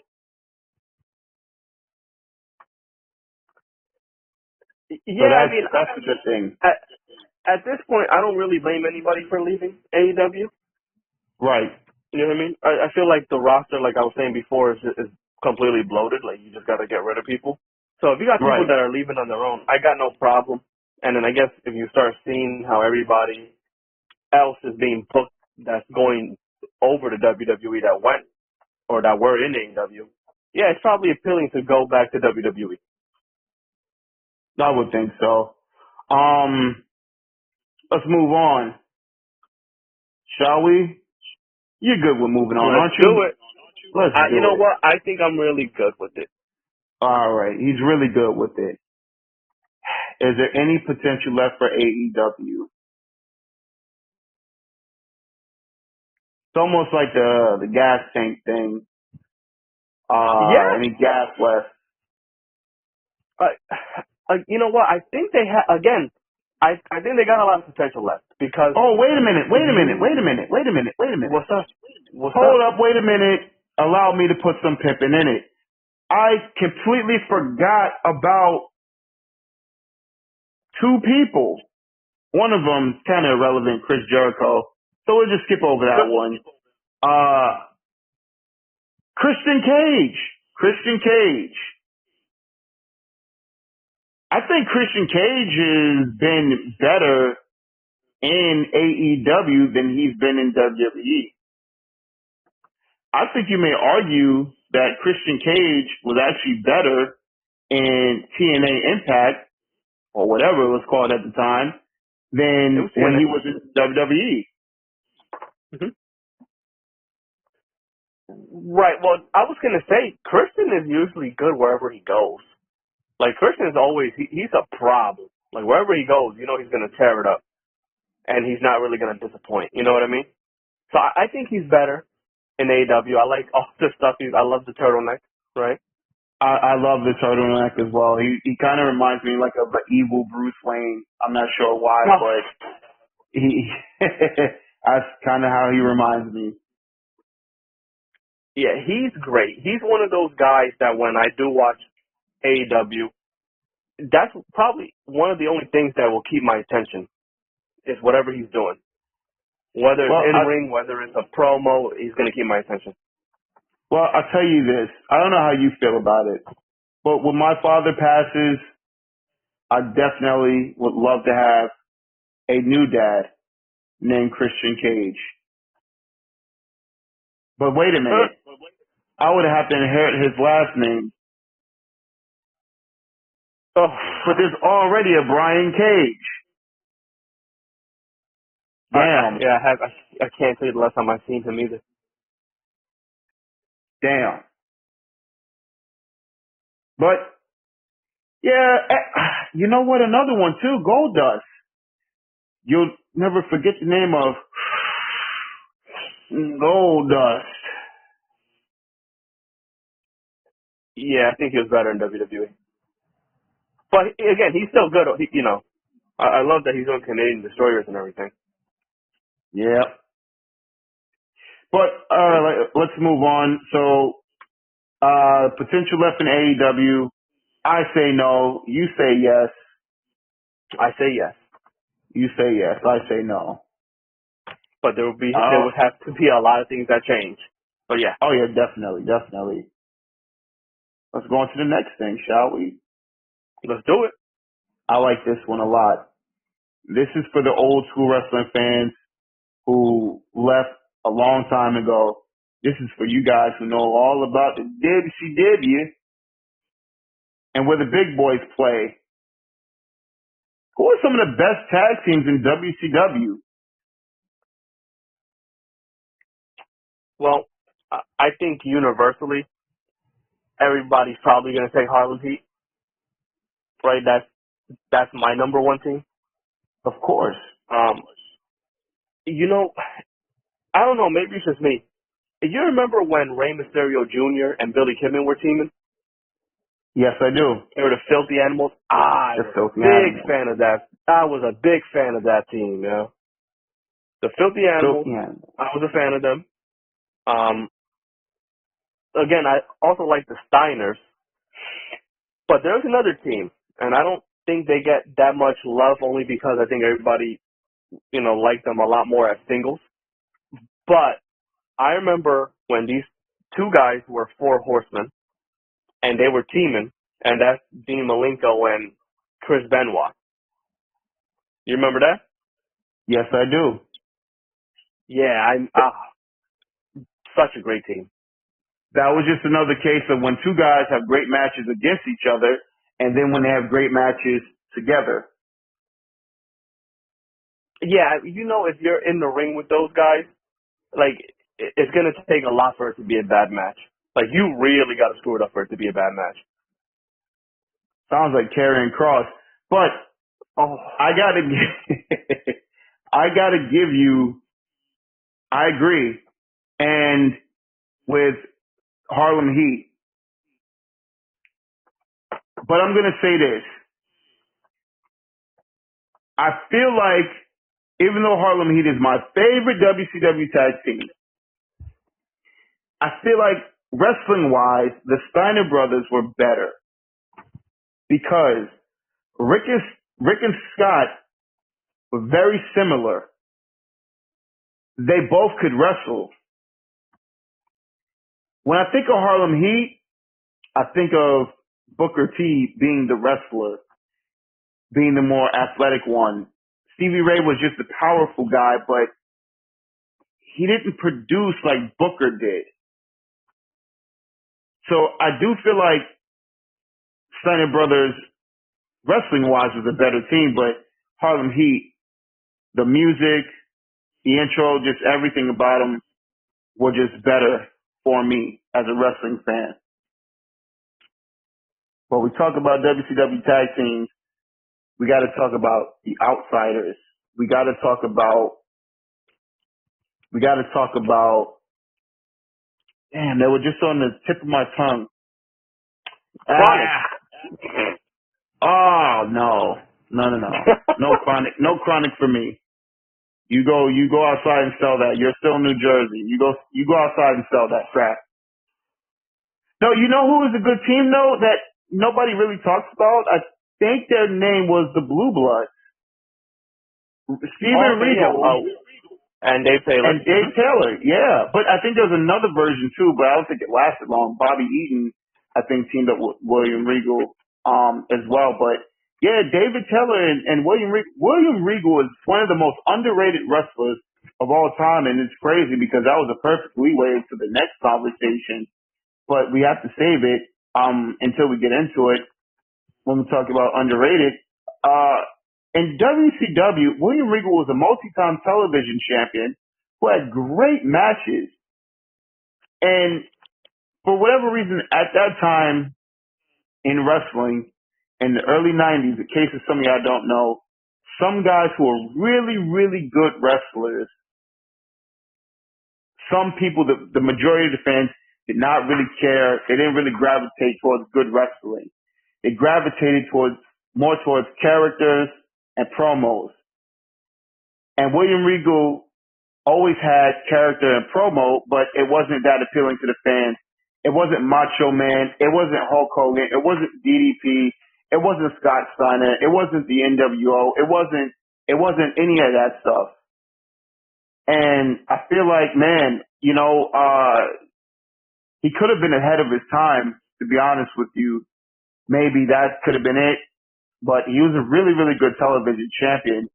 Yeah, so that's a good thing. At this point, I don't really blame anybody for leaving AEW. Right. You know what I mean? I feel like the roster, like I was saying before, is completely bloated. Like, you just got to get rid of people. So if you got people that are leaving on their own, I got no problem. And then I guess if you start seeing how everybody else is being booked that's going over to WWE that went or that were in AEW, yeah, it's probably appealing to go back to WWE. I would think so. Let's move on. Shall we? You're good with moving on, aren't you? Let's do it. Let's do it. You know what? I think I'm really good with it. All right. He's really good with it. Is there any potential left for AEW? It's almost like the gas tank thing. Any gas left? You know what? I think they have, again, I think they got a lot of potential left because. Oh, wait a minute. Wait a minute. What's up? Hold up. Wait a minute. Allow me to put some pimping in it. I completely forgot about two people. One of them kind of irrelevant, Chris Jericho. So we'll just skip over that one. Christian Cage. I think Christian Cage has been better in AEW than he's been in WWE. I think you may argue that Christian Cage was actually better in TNA Impact, or whatever it was called at the time, than when he was in WWE. Mm-hmm. Right. Well, I was going to say, Christian is usually good wherever he goes. Like, Christian is always, he's a problem. Like, wherever he goes, he's going to tear it up. And he's not really going to disappoint. You know what I mean? So I think he's better in AEW. I like all the stuff. I love the turtleneck, right? I love the turtleneck as well. He kind of reminds me like of the evil Bruce Wayne. I'm not sure why, but that's kind of how he reminds me. Yeah, he's great. He's one of those guys that when I do watch AEW, that's probably one of the only things that will keep my attention is whatever he's doing. Whether it's in-ring, whether it's a promo, he's going to keep my attention. Well, I'll tell you this. I don't know how you feel about it, but when my father passes, I definitely would love to have a new dad named Christian Cage. But wait a minute. I would have to inherit his last name. Oh. But there's already a Brian Cage. Damn. I can't tell you the last time I've seen him either. Damn. But, yeah, you know what? Another one, too, Goldust. You'll never forget the name of Goldust. Yeah, I think he was better in WWE. But, again, he's still good. I love that he's on Canadian Destroyers and everything. Yeah. But, let's move on. So, potential left in AEW. I say no. You say yes. I say yes. You say yes. I say no. But there would have to be a lot of things that change. But yeah. Oh yeah, definitely. Let's go on to the next thing, shall we? Let's do it. I like this one a lot. This is for the old school wrestling fans who left a long time ago. This is for you guys who know all about the WCW and where the big boys play. Who are some of the best tag teams in WCW? Well, I think universally, everybody's probably going to say Harlem Heat, right? That's my number one team. Of course. You know, I don't know, maybe it's just me. You remember when Rey Mysterio Jr. and Billy Kidman were teaming? Yes, I do. They were the Filthy Animals. I was a big fan of that. I was a big fan of that team, you know. The Filthy Animals, I was a fan of them. Again, I also like the Steiners. But there's another team, and I don't think they get that much love only because I think everybody, you know, liked them a lot more as singles. But I remember when these two guys were Four Horsemen, and they were teaming, and that's Dean Malenko and Chris Benoit. You remember that? Yes, I do. Yeah, such a great team. That was just another case of when two guys have great matches against each other, and then when they have great matches together. Yeah, you know, if you're in the ring with those guys, like, it's going to take a lot for it to be a bad match. Like, you really got to screw it up for it to be a bad match. Sounds like Karrion Kross. But I gotta give you, I agree. And with Harlem Heat. But I'm going to say this. I feel like, even though Harlem Heat is my favorite WCW tag team, I feel like wrestling-wise, the Steiner brothers were better. Because Rick and Scott were very similar. They both could wrestle. When I think of Harlem Heat, I think of Booker T being the wrestler, being the more athletic one. Stevie Ray was just a powerful guy, but he didn't produce like Booker did. So I do feel like Steiner Brothers, wrestling-wise, was a better team, but Harlem Heat, the music, the intro, just everything about them were just better for me as a wrestling fan. But we talk about WCW tag teams, we got to talk about the outsiders. We got to talk about, damn, they were just on the tip of my tongue. Chronic. Oh, no. No chronic for me. You go outside and sell that. You're still in New Jersey. You go outside and sell that crap. No, you know who was a good team though that nobody really talks about? I think their name was the Blue Bloods. Steven Regal. And Dave Taylor. Yeah. But I think there's another version too, but I don't think it lasted long. Bobby Eaton, I think, teamed up with William Regal as well. But yeah, David Taylor and William Regal. William Regal is one of the most underrated wrestlers of all time, and it's crazy because that was a perfect leeway to the next conversation. But we have to save it until we get into it when we talk about underrated. In WCW, William Regal was a multi-time television champion who had great matches. And for whatever reason, at that time in wrestling, in the early 90s, in case of some of y'all don't know, some guys who were really, really good wrestlers, some people, the majority of the fans, did not really care. They didn't really gravitate towards good wrestling. They gravitated more towards characters and promos. And William Regal always had character and promo, but it wasn't that appealing to the fans. It wasn't Macho Man. It wasn't Hulk Hogan. It wasn't DDP. It wasn't Scott Steiner. It wasn't the NWO. It wasn't any of that stuff. And I feel like, man, he could have been ahead of his time, to be honest with you. Maybe that could have been it. But he was a really, really good television champion.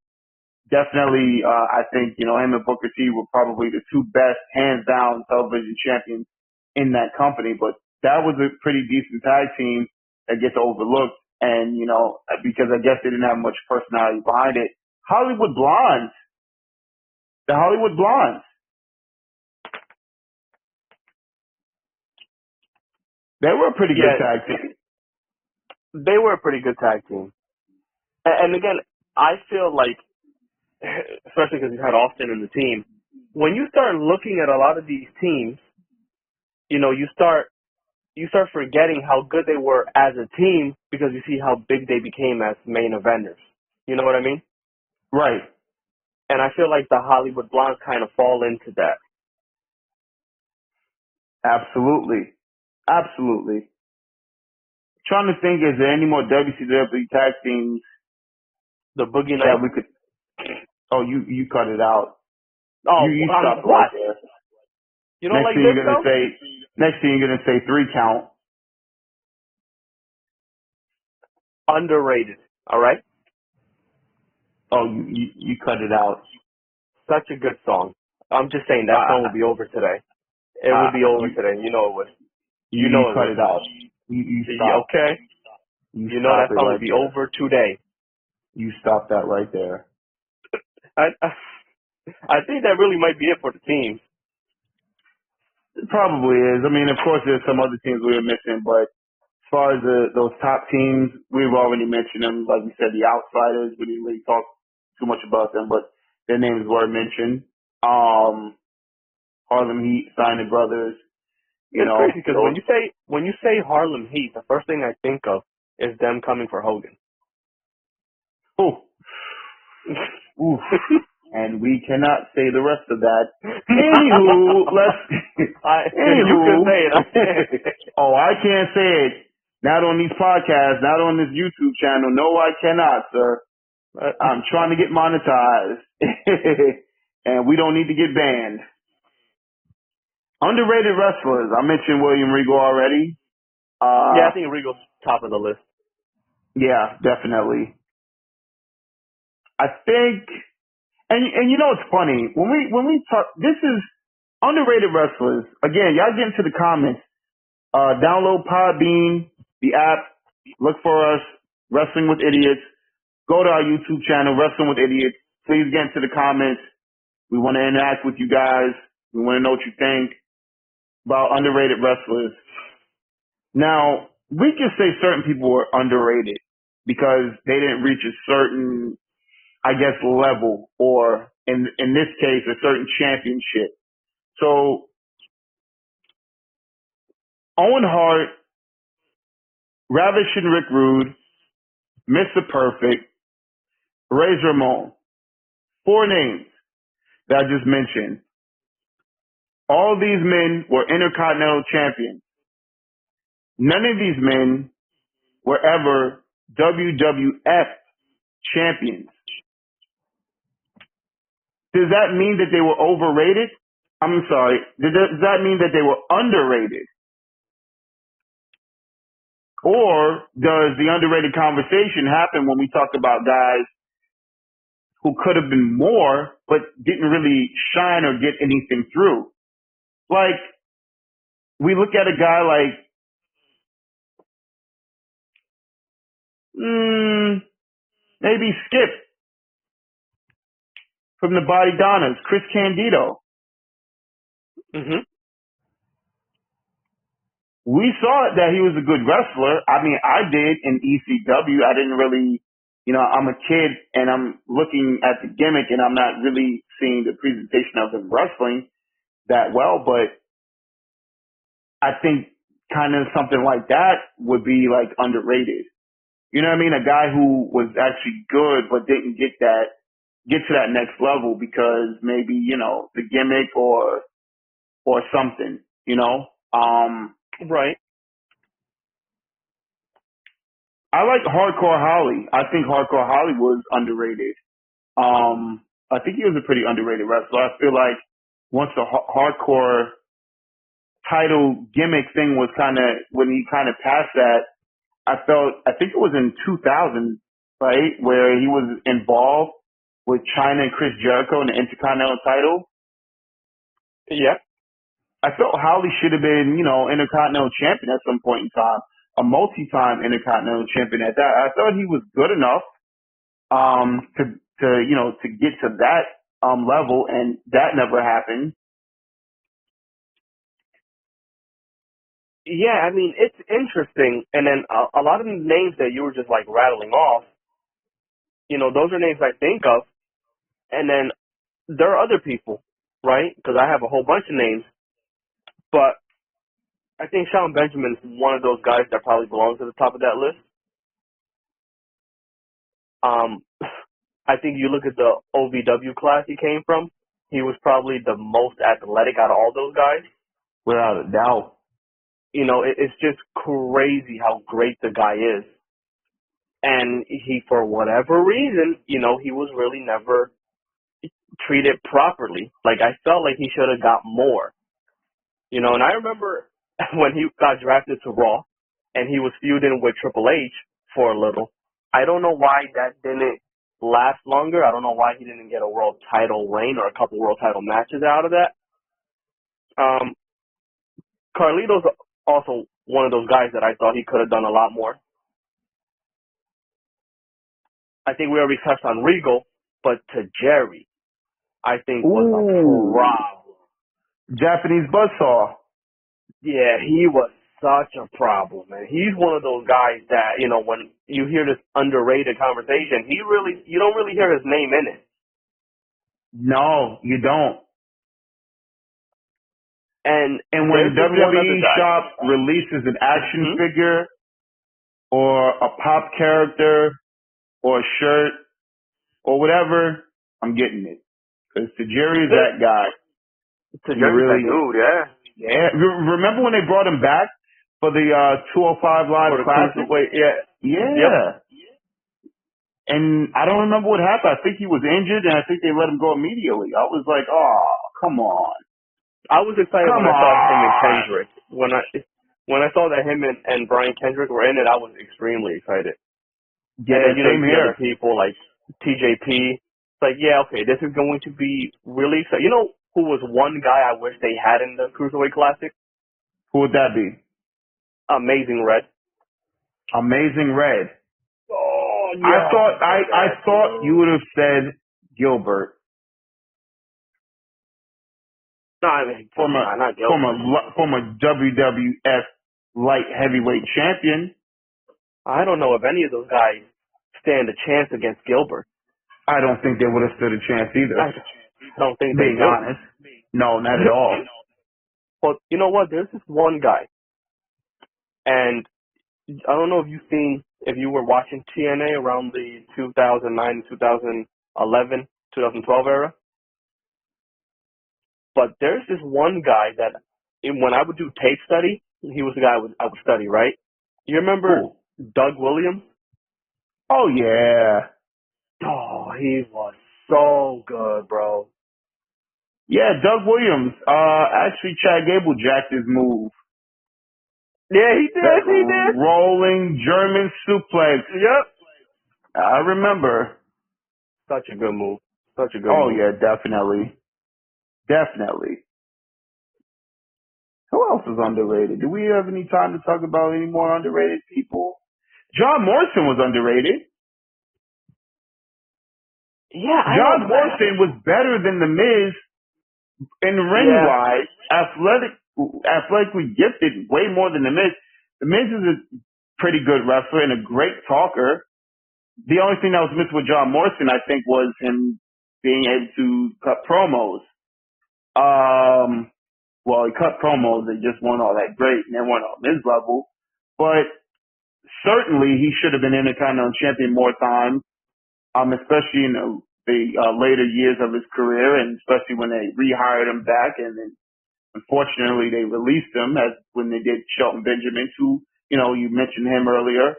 definitely, I think, him and Booker T were probably the two best, hands down, television champions in that company. But that was a pretty decent tag team that gets overlooked. And, because I guess they didn't have much personality behind it. Hollywood Blondes. The Hollywood Blondes. They were a pretty good tag team. They were a pretty good tag team. And again, I feel like, especially because you had Austin in the team, when you start looking at a lot of these teams, you start forgetting how good they were as a team because you see how big they became as main eventers. You know what I mean? Right. And I feel like the Hollywood Blondes kind of fall into that. Absolutely. Trying to think, is there any more WCW tag teams? The Boogie that Nights? we could. Oh, you cut it out. Oh, you stopped right there. You don't like this though? Next thing you're gonna say 3 count. Underrated. All right. Oh, you cut it out. Such a good song. I'm just saying that song will be over today. It will be over today. You know it would. You cut it out. You stopped. Okay. You know that song will be over today. You stopped that right there. I think that really might be it for the team. It probably is. I mean, of course, there's some other teams we were missing, but as far as those top teams, we've already mentioned them. Like we said, the Outsiders, we didn't really talk too much about them, but their names were mentioned. Harlem Heat, Steiner Brothers. It's crazy because when you say Harlem Heat, the first thing I think of is them coming for Hogan. Ooh. And we cannot say the rest of that. Anywho, You can say it. I can't. Oh, I can't say it. Not on these podcasts, not on this YouTube channel. No, I cannot, sir. I'm trying to get monetized. And we don't need to get banned. Underrated wrestlers. I mentioned William Regal already. Yeah, I think Regal's top of the list. Yeah, definitely. I think, and it's funny when we talk. This is underrated wrestlers. Again, y'all get into the comments. Download Podbean, the app. Look for us, Wrestling with Idiots. Go to our YouTube channel, Wrestling with Idiots. Please get into the comments. We want to interact with you guys. We want to know what you think about underrated wrestlers. Now, we can say certain people were underrated because they didn't reach a certain, I guess, level, or in this case, a certain championship. So, Owen Hart, Ravish and Rick Rude, Mr. Perfect, Razor Ramon. 4 names that I just mentioned. All these men were Intercontinental champions. None of these men were ever WWF champions. Does that mean that they were overrated? I'm sorry. Does that mean that they were underrated? Or does the underrated conversation happen when we talk about guys who could have been more but didn't really shine or get anything through? Like, we look at a guy like maybe Skip from the Body Donnas, Chris Candido. Mm-hmm. We saw that he was a good wrestler. I mean, I did in ECW. I didn't really, I'm a kid and I'm looking at the gimmick and I'm not really seeing the presentation of him wrestling that well, but I think kind of something like that would be like underrated. You know what I mean? A guy who was actually good but didn't get to that next level because maybe, the gimmick or something, Right. I like Hardcore Holly. I think Hardcore Holly was underrated. I think he was a pretty underrated wrestler. I feel like once the hardcore title gimmick thing was when he kind of passed that, I think it was in 2000, right, where he was involved. with China and Chris Jericho in the Intercontinental title. Yeah. I felt Holly should have been, Intercontinental champion at some point in time, a multi-time Intercontinental champion at that. I thought he was good enough to get to that level, and that never happened. Yeah, I mean, it's interesting. And then a lot of the names that you were just like rattling off, those are names I think of. And then there are other people, right? Because I have a whole bunch of names. But I think Sean Benjamin's one of those guys that probably belongs to the top of that list. I think you look at the OVW class he came from, he was probably the most athletic out of all those guys. Without a doubt. It's just crazy how great the guy is. And he, for whatever reason, he was really never treated properly. Like, I felt like he should have got more. And I remember when he got drafted to Raw and he was feuding with Triple H for a little. I don't know why that didn't last longer. I don't know why he didn't get a world title reign or a couple world title matches out of that. Carlito's also one of those guys that I thought he could have done a lot more. I think we already touched on Regal, but to Jerry, I think was a problem. Japanese buzzsaw. Yeah, he was such a problem, man. He's one of those guys that, when you hear this underrated conversation, you don't really hear his name in it. No, you don't. And when WWE Shop releases an action figure or a pop character or a shirt or whatever, I'm getting it. Because Tajiri's that guy. Tajiri's that dude, yeah. Yeah. Remember when they brought him back for the 205 Live Classic? Yeah. Yeah. Yep. And I don't remember what happened. I think he was injured, and I think they let him go immediately. I was like, oh, come on. I was excited when I saw him and Kendrick. When I saw that him and Brian Kendrick were in it, I was extremely excited. Yeah, and then, same here. Other people like TJP. It's like, yeah, okay, this is going to be really exciting. You know who was one guy I wish they had in the Cruiserweight Classic? Who would that be? Amazing Red. Amazing Red. Oh, yeah. I thought you would have said Gilbert. No, I mean, not Gilbert. Former WWF light heavyweight champion. I don't know if any of those guys stand a chance against Gilbert. I don't think they would have stood a chance either. I don't think they being honest. No, not at all. But you know what? There's this one guy, and I don't know if you were watching TNA around the 2009, 2011, 2012 era. But there's this one guy that when I would do tape study, he was the guy I would study, right? You remember Doug Williams? Oh, yeah. Oh, he was so good, bro. Yeah, Doug Williams. Actually, Chad Gable jacked his move. Yeah, he did. Rolling German suplex. Yep. I remember. Such a good move. Move. Oh, yeah, definitely. Definitely. Who else is underrated? Do we have any time to talk about any more underrated people? John Morrison was underrated. Yeah, John Morrison was better than The Miz in ring-wise, athletically gifted way more than The Miz. The Miz is a pretty good wrestler and a great talker. The only thing that was missing with John Morrison, I think, was him being able to cut promos. Well, he cut promos. They just weren't all that great, and they weren't on his level. But certainly, he should have been Intercontinental Champion more times, especially in the later years of his career, and especially when they rehired him back, and then unfortunately they released him, as when they did Shelton Benjamin, who you mentioned him earlier.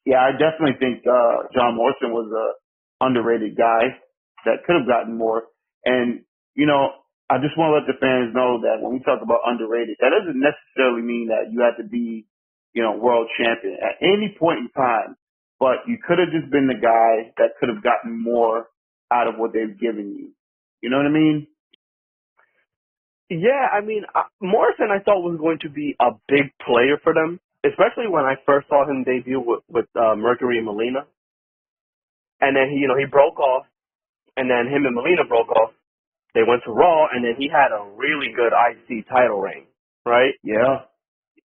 Yeah, I definitely think John Morrison was a underrated guy that could have gotten more. And I just want to let the fans know that when we talk about underrated, that doesn't necessarily mean that you have to be, world champion. At any point in time, but you could have just been the guy that could have gotten more out of what they've given you. You know what I mean? Yeah, I mean, Morrison I thought was going to be a big player for them, especially when I first saw him debut with Mercury and Molina. And then he broke off, and then him and Molina broke off. They went to Raw, and then he had a really good IC title reign, right? Yeah.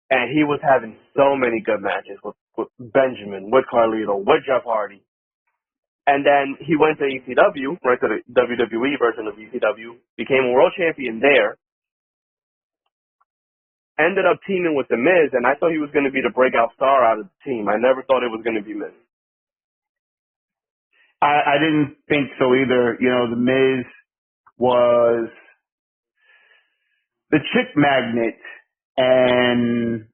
And he was having so many good matches with Benjamin, with Carlito, with Jeff Hardy. And then he went to ECW, right, to the WWE version of ECW, became a world champion there, ended up teaming with The Miz, and I thought he was going to be the breakout star out of the team. I never thought it was going to be Miz. I didn't think so either. You know, The Miz was the chick magnet, and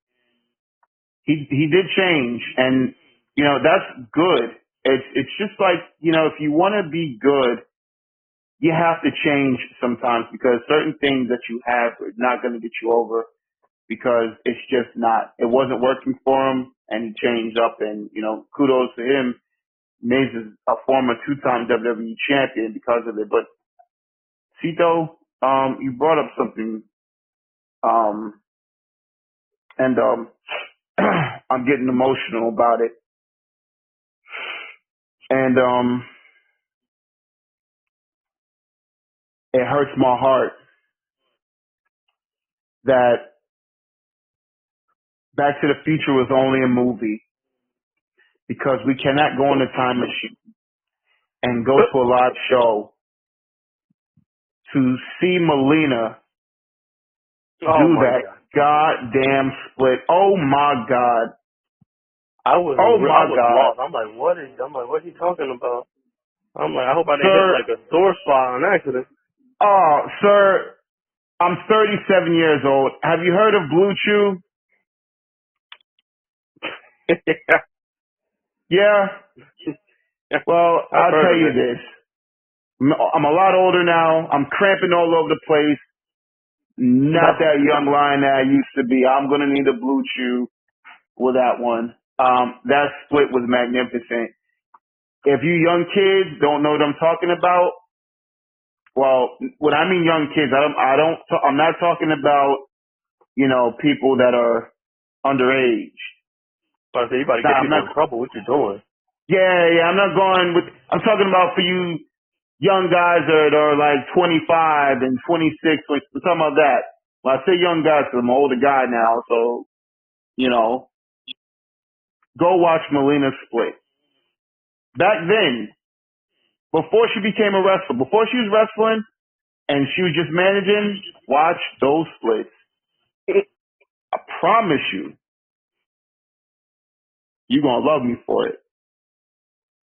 he did change, and you know that's good. It's just like, you know, if you want to be good, you have to change sometimes, because certain things that you have are not going to get you over, because it's just not. It wasn't working for him, and he changed up, and you know, kudos to him. Miz is a former 2-time WWE champion because of it. But Cito, you brought up something, and I'm getting emotional about it. And it hurts my heart that Back to the Future was only a movie, because we cannot go in a time machine and go to a live show to see Molina do that goddamn split. Oh my God. I was lost. I'm like, what is he talking about? I'm like, I hope I didn't hit like a sore spot on accident. Oh, sir, I'm 37 years old. Have you heard of Blue Chew? Yeah. Well, I'll tell you this. I'm a lot older now. I'm cramping all over the place. Not that young lion that I used to be. I'm going to need a Blue Chew with that one. That split was magnificent. If you young kids don't know what I'm talking about, well, when I mean young kids, I'm not talking about, you know, people that are underage. I say you about to get people in trouble. What you doing? Yeah, I'm talking about for you young guys that are like 25 and 26. I'm talking about that. When I say young guys, 'cause I'm an older guy now, so, you know, go watch Molina split. Back then, before she became a wrestler, before she was wrestling and she was just managing, watch those splits. I promise you're going to love me for it.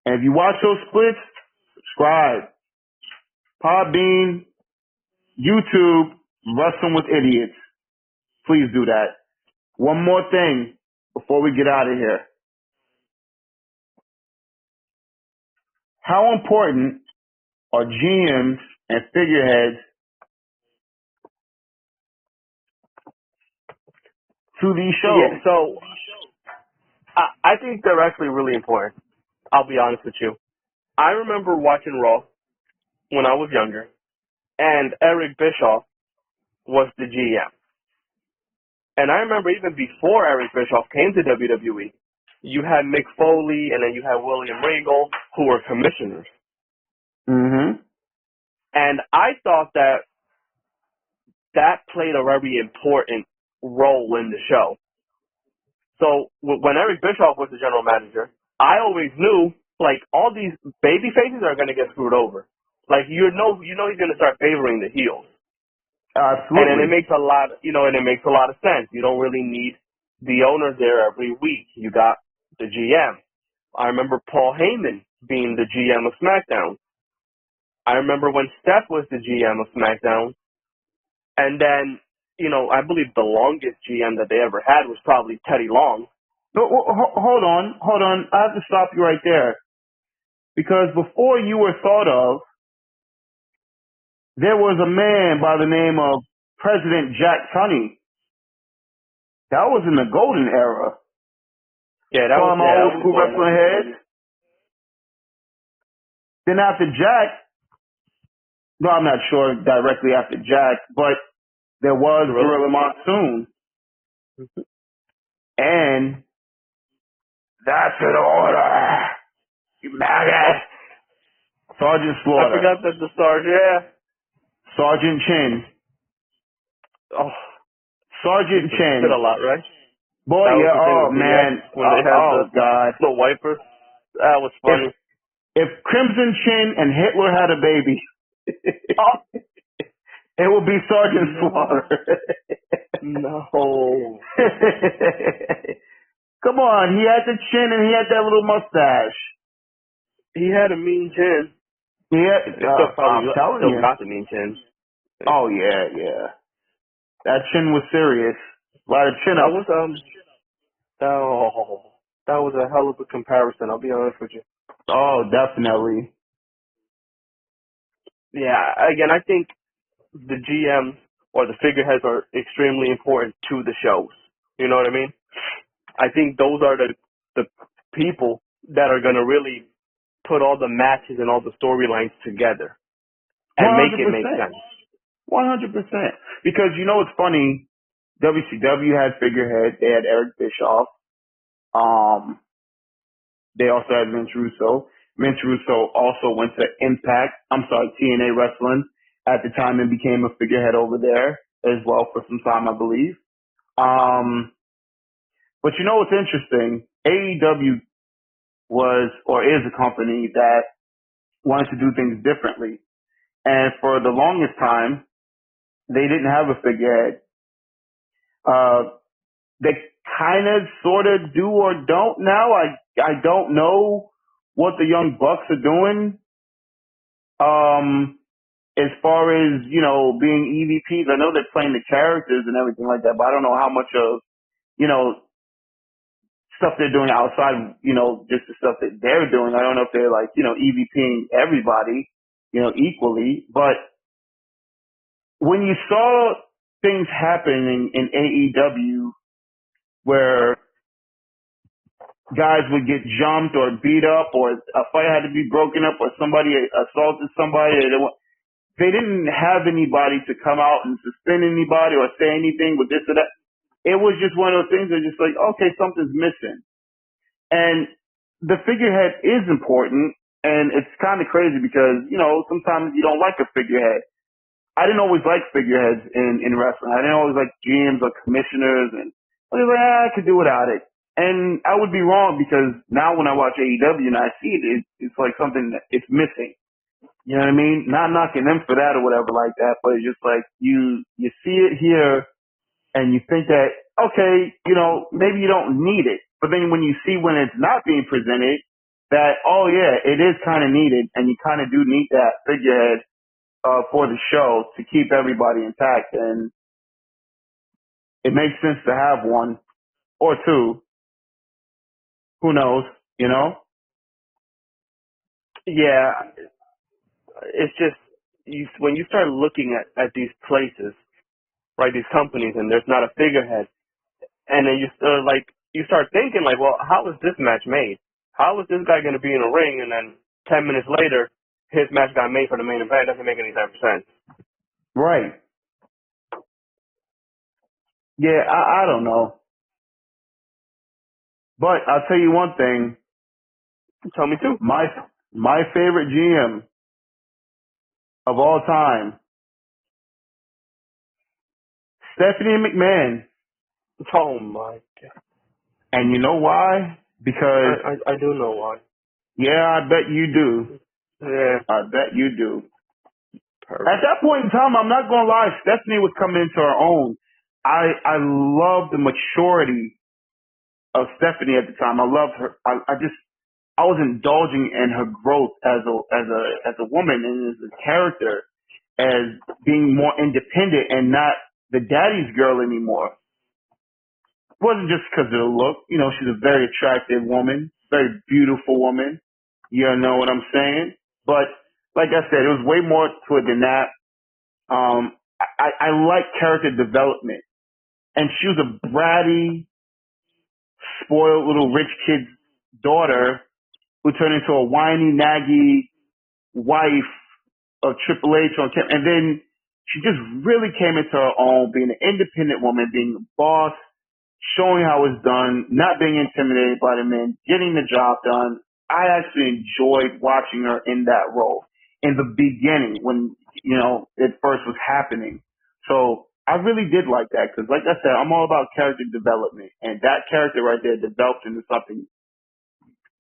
And if you watch those splits, subscribe. Podbean, YouTube, Wrestling with Idiots. Please do that. One more thing before we get out of here. How important are GMs and figureheads to these shows? Yeah, so I think they're actually really important. I'll be honest with you. I remember watching Raw when I was younger, and Eric Bischoff was the GM. And I remember even before Eric Bischoff came to WWE, you had Mick Foley and then you had William Regal, who were commissioners. Mm-hmm. And I thought that played a very important role in the show. So when Eric Bischoff was the general manager, I always knew, like, all these baby faces are going to get screwed over. Like, you know he's going to start favoring the heels. Absolutely. And then it makes a lot, of sense. You don't really need the owners there every week. You got the GM. I remember Paul Heyman being the GM of SmackDown. I remember when Steph was the GM of SmackDown. And then, I believe the longest GM that they ever had was probably Teddy Long. No, hold on. I have to stop you right there. Because before you were thought of, there was a man by the name of President Jack Tunney. That was in the golden era. Yeah, that was old school wrestling head. Then after Jack, no, I'm not sure directly after Jack, but there was Gorilla Monsoon. And that's an order. You maggot. Sergeant Slaughter. I forgot that the Sergeant, yeah. Sergeant Chin. Oh. Sergeant Chin. Did a lot, right? Boy, yeah, oh, man. When they had God. the wiper. That was funny. If Crimson Chin and Hitler had a baby, it would be Sergeant Slaughter. No. Come on, he had the chin and he had that little mustache. He had a mean chin. Yeah, I'm telling you. Still got the mean chin. Oh yeah. That chin was serious. A lot of chin up. That was a hell of a comparison. I'll be honest with you. Oh, definitely. Yeah, again, I think the GM or the figureheads are extremely important to the shows. You know what I mean? I think those are the people that are going to really put all the matches and all the storylines together and 100%. make it make sense. 100%. Because you know what's funny? WCW had figurehead. They had Eric Bischoff. They also had Vince Russo. Vince Russo also went to TNA Wrestling at the time and became a figurehead over there as well for some time, I believe. But you know what's interesting? AEW was or is a company that wanted to do things differently. And for the longest time, they didn't have a figurehead. They kind of sort of do or don't now. I don't know what the Young Bucks are doing. As far as, you know, being EVPs, I know they're playing the characters and everything like that, but I don't know how much of, you know, stuff they're doing outside, you know, just the stuff that they're doing. I don't know if they're like, you know, EVPing everybody, you know, equally. But when you saw things happen in AEW where guys would get jumped or beat up or a fight had to be broken up or somebody assaulted somebody, they didn't have anybody to come out and suspend anybody or say anything with this or that. It was just one of those things that just like, okay, something's missing. And the figurehead is important, and it's kind of crazy because, you know, sometimes you don't like a figurehead. I didn't always like figureheads in wrestling. I didn't always like GMs or commissioners, and I was like, I could do without it. And I would be wrong because now when I watch AEW and I see it, it's like something that it's missing. You know what I mean? Not knocking them for that or whatever like that, but it's just like you see it here and you think that, okay, you know, maybe you don't need it. But then when you see when it's not being presented, that, oh yeah, it is kind of needed and you kind of do need that figurehead for the show to keep everybody intact. And it makes sense to have one or two. Who knows, you know? Yeah. It's just, when you start looking at these places, right, these companies, and there's not a figurehead, and then you start thinking like, well, how is this match made? How is this guy going to be in a ring, and then 10 minutes later, his match got made for the main event? It doesn't make any type of sense. Right. Yeah, I don't know. But I'll tell you one thing. Tell me too. My favorite GM of all time, Stephanie McMahon. Oh my God. And you know why? Because I do know why. Yeah, I bet you do. Yeah. I bet you do. Perfect. At that point in time, I'm not gonna lie, Stephanie was coming into her own. I love the maturity of Stephanie at the time. I loved her. I was indulging in her growth as a woman and as a character, as being more independent and not the daddy's girl anymore. It wasn't just because of the look. You know, she's a very attractive woman, very beautiful woman. You know what I'm saying? But like I said, it was way more to it than that. I like character development. And she was a bratty, spoiled little rich kid's daughter who turned into a whiny, naggy, wife of Triple H on camera, and then she just really came into her own, being an independent woman, being a boss, showing how it's done, not being intimidated by the men, getting the job done. I actually enjoyed watching her in that role in the beginning when, it first was happening. So I really did like that because, like I said, I'm all about character development, and that character right there developed into something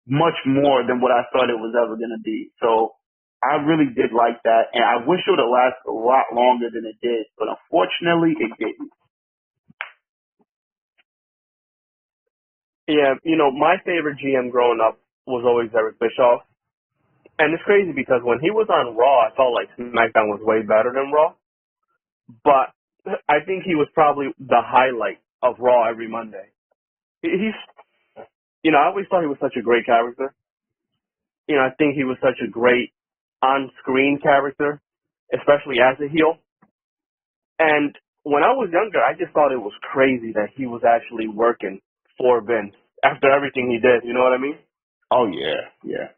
much more than what I thought it was ever going to be. So I really did like that, and I wish it would have lasted a lot longer than it did, but unfortunately it didn't. Yeah, my favorite GM growing up was always Eric Bischoff. And it's crazy because when he was on Raw, I felt like SmackDown was way better than Raw. But I think he was probably the highlight of Raw every Monday. He's, I always thought he was such a great character. I think he was such a great on-screen character, especially as a heel. And when I was younger, I just thought it was crazy that he was actually working for Vince after everything he did. You know what I mean? Oh, yeah, yeah.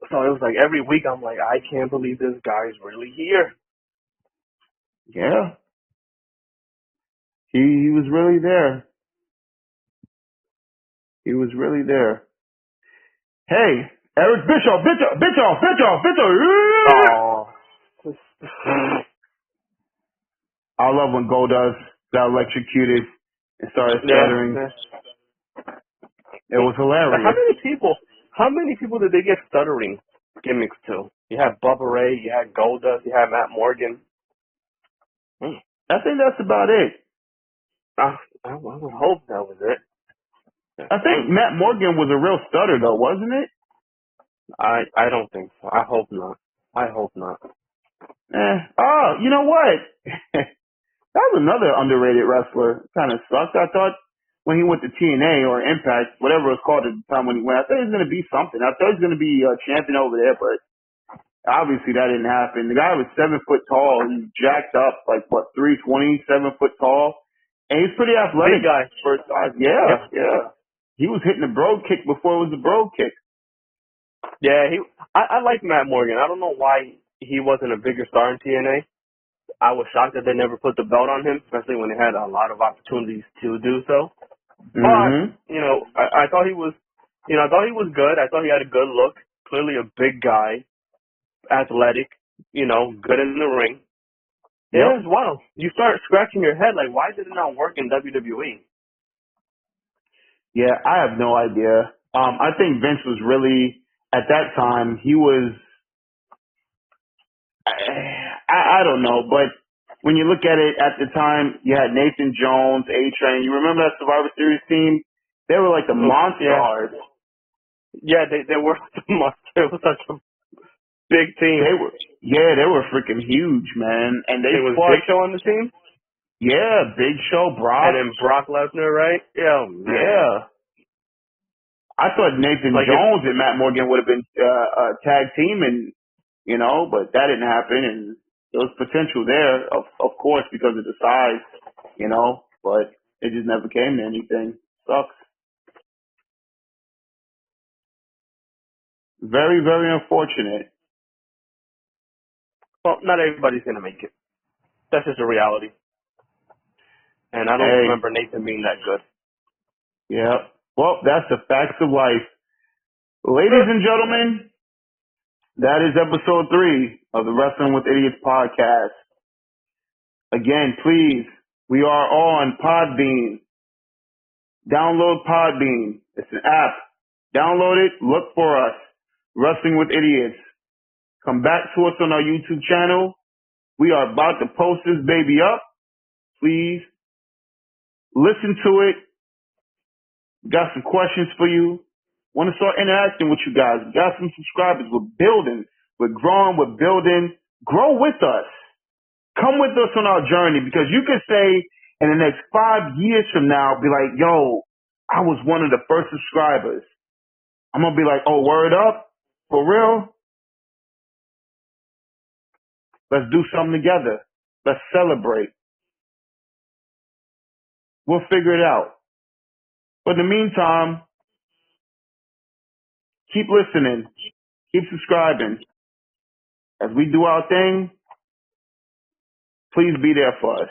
So it was like every week I'm like, I can't believe this guy's really here. Yeah. He was really there. He was really there. Hey, Eric Bischoff. Oh. I love when Goldust got electrocuted and started stuttering. Yeah. It was hilarious. How many people did they get stuttering gimmicks to? You had Bubba Ray, you had Goldust, you had Matt Morgan. I think that's about it. I would hope that was it. I think Matt Morgan was a real stutter though, wasn't it? I don't think so. I hope not. Oh, you know what? That was another underrated wrestler. Kind of sucked. I thought when he went to TNA or Impact, whatever it was called at the time when he went, I thought he was going to be something. I thought he was going to be a champion over there, but obviously that didn't happen. The guy was 7 foot tall. He's jacked up, like what, 320, 7 foot tall. And he's pretty athletic. Big guy. For his size. Yeah. He was hitting the brogue kick before it was the brogue kick. Yeah, I like Matt Morgan. I don't know why he wasn't a bigger star in TNA. I was shocked that they never put the belt on him, especially when they had a lot of opportunities to do so. But, I thought he was, I thought he was good. I thought he had a good look. Clearly a big guy, athletic, good in the ring. Yep. Yeah, it's wild. You start scratching your head, like, why did it not work in WWE? Yeah, I have no idea. I think Vince was really, at that time, he was, I don't know, but when you look at it at the time, you had Nathan Jones, A-Train. You remember that Survivor Series team? They were like the Monstars. Yeah, they were the Monsters. It was such a big team. They were freaking huge, man. And they was Big Show on the team? Yeah, Big Show, Brock. And then Brock Lesnar, right? Yeah, man. Yeah. I thought Nathan Jones and Matt Morgan would have been a tag team, and but that didn't happen. And there was potential there, of course, because of the size, but it just never came to anything. Sucks. Very, very unfortunate. Well, not everybody's going to make it. That's just a reality. And I don't remember Nathan being that good. Yeah. Well, that's the facts of life. Ladies and gentlemen, that is episode 3 of the Wrestling with Idiots podcast. Again, please, we are on Podbean. Download Podbean. It's an app. Download it. Look for us. Wrestling with Idiots. Come back to us on our YouTube channel. We are about to post this baby up. Please listen to it. Got some questions for you. Want to start interacting with you guys. Got some subscribers. We're building. We're growing. We're building. Grow with us. Come with us on our journey, because you could say in the next 5 years from now, be like, yo, I was one of the first subscribers. I'm going to be like, oh, word up? For real? Let's do something together. Let's celebrate. We'll figure it out. But in the meantime, keep listening. Keep subscribing. as we do our thing, please be there for us.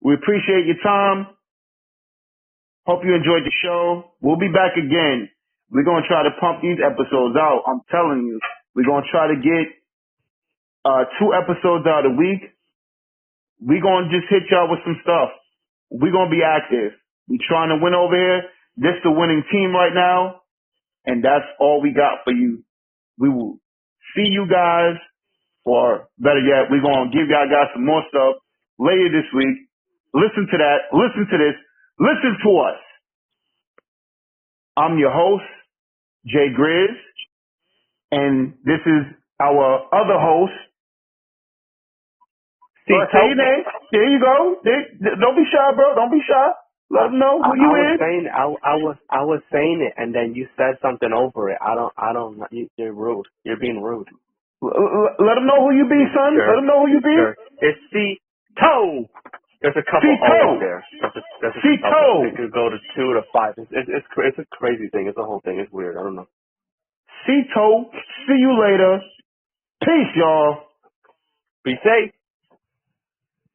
We appreciate your time. Hope you enjoyed the show. We'll be back again. We're going to try to pump these episodes out. I'm telling you, we're going to try to get 2 episodes out a week. We're going to just hit y'all with some stuff. We're going to be active. We're trying to win over here. This is the winning team right now, and that's all we got for you. We will see you guys, or better yet, we're going to give y'all guys some more stuff later this week. Listen to that. Listen to this. Listen to us. I'm your host, Jay Grizz, and this is our other host. Say your name. There you go. Don't be shy, bro. Don't be shy. Let them know who you is. I was saying it, and then you said something over it. You're rude. You're being rude. Let them know who you be, son. Sure. Let them know who you be. Sure. It's Citoo. There's a couple O's there. There's a Citoo. It could go to 2 to 5. It's a crazy thing. It's a whole thing. It's weird. I don't know. Citoo. See you later. Peace, y'all. Be safe.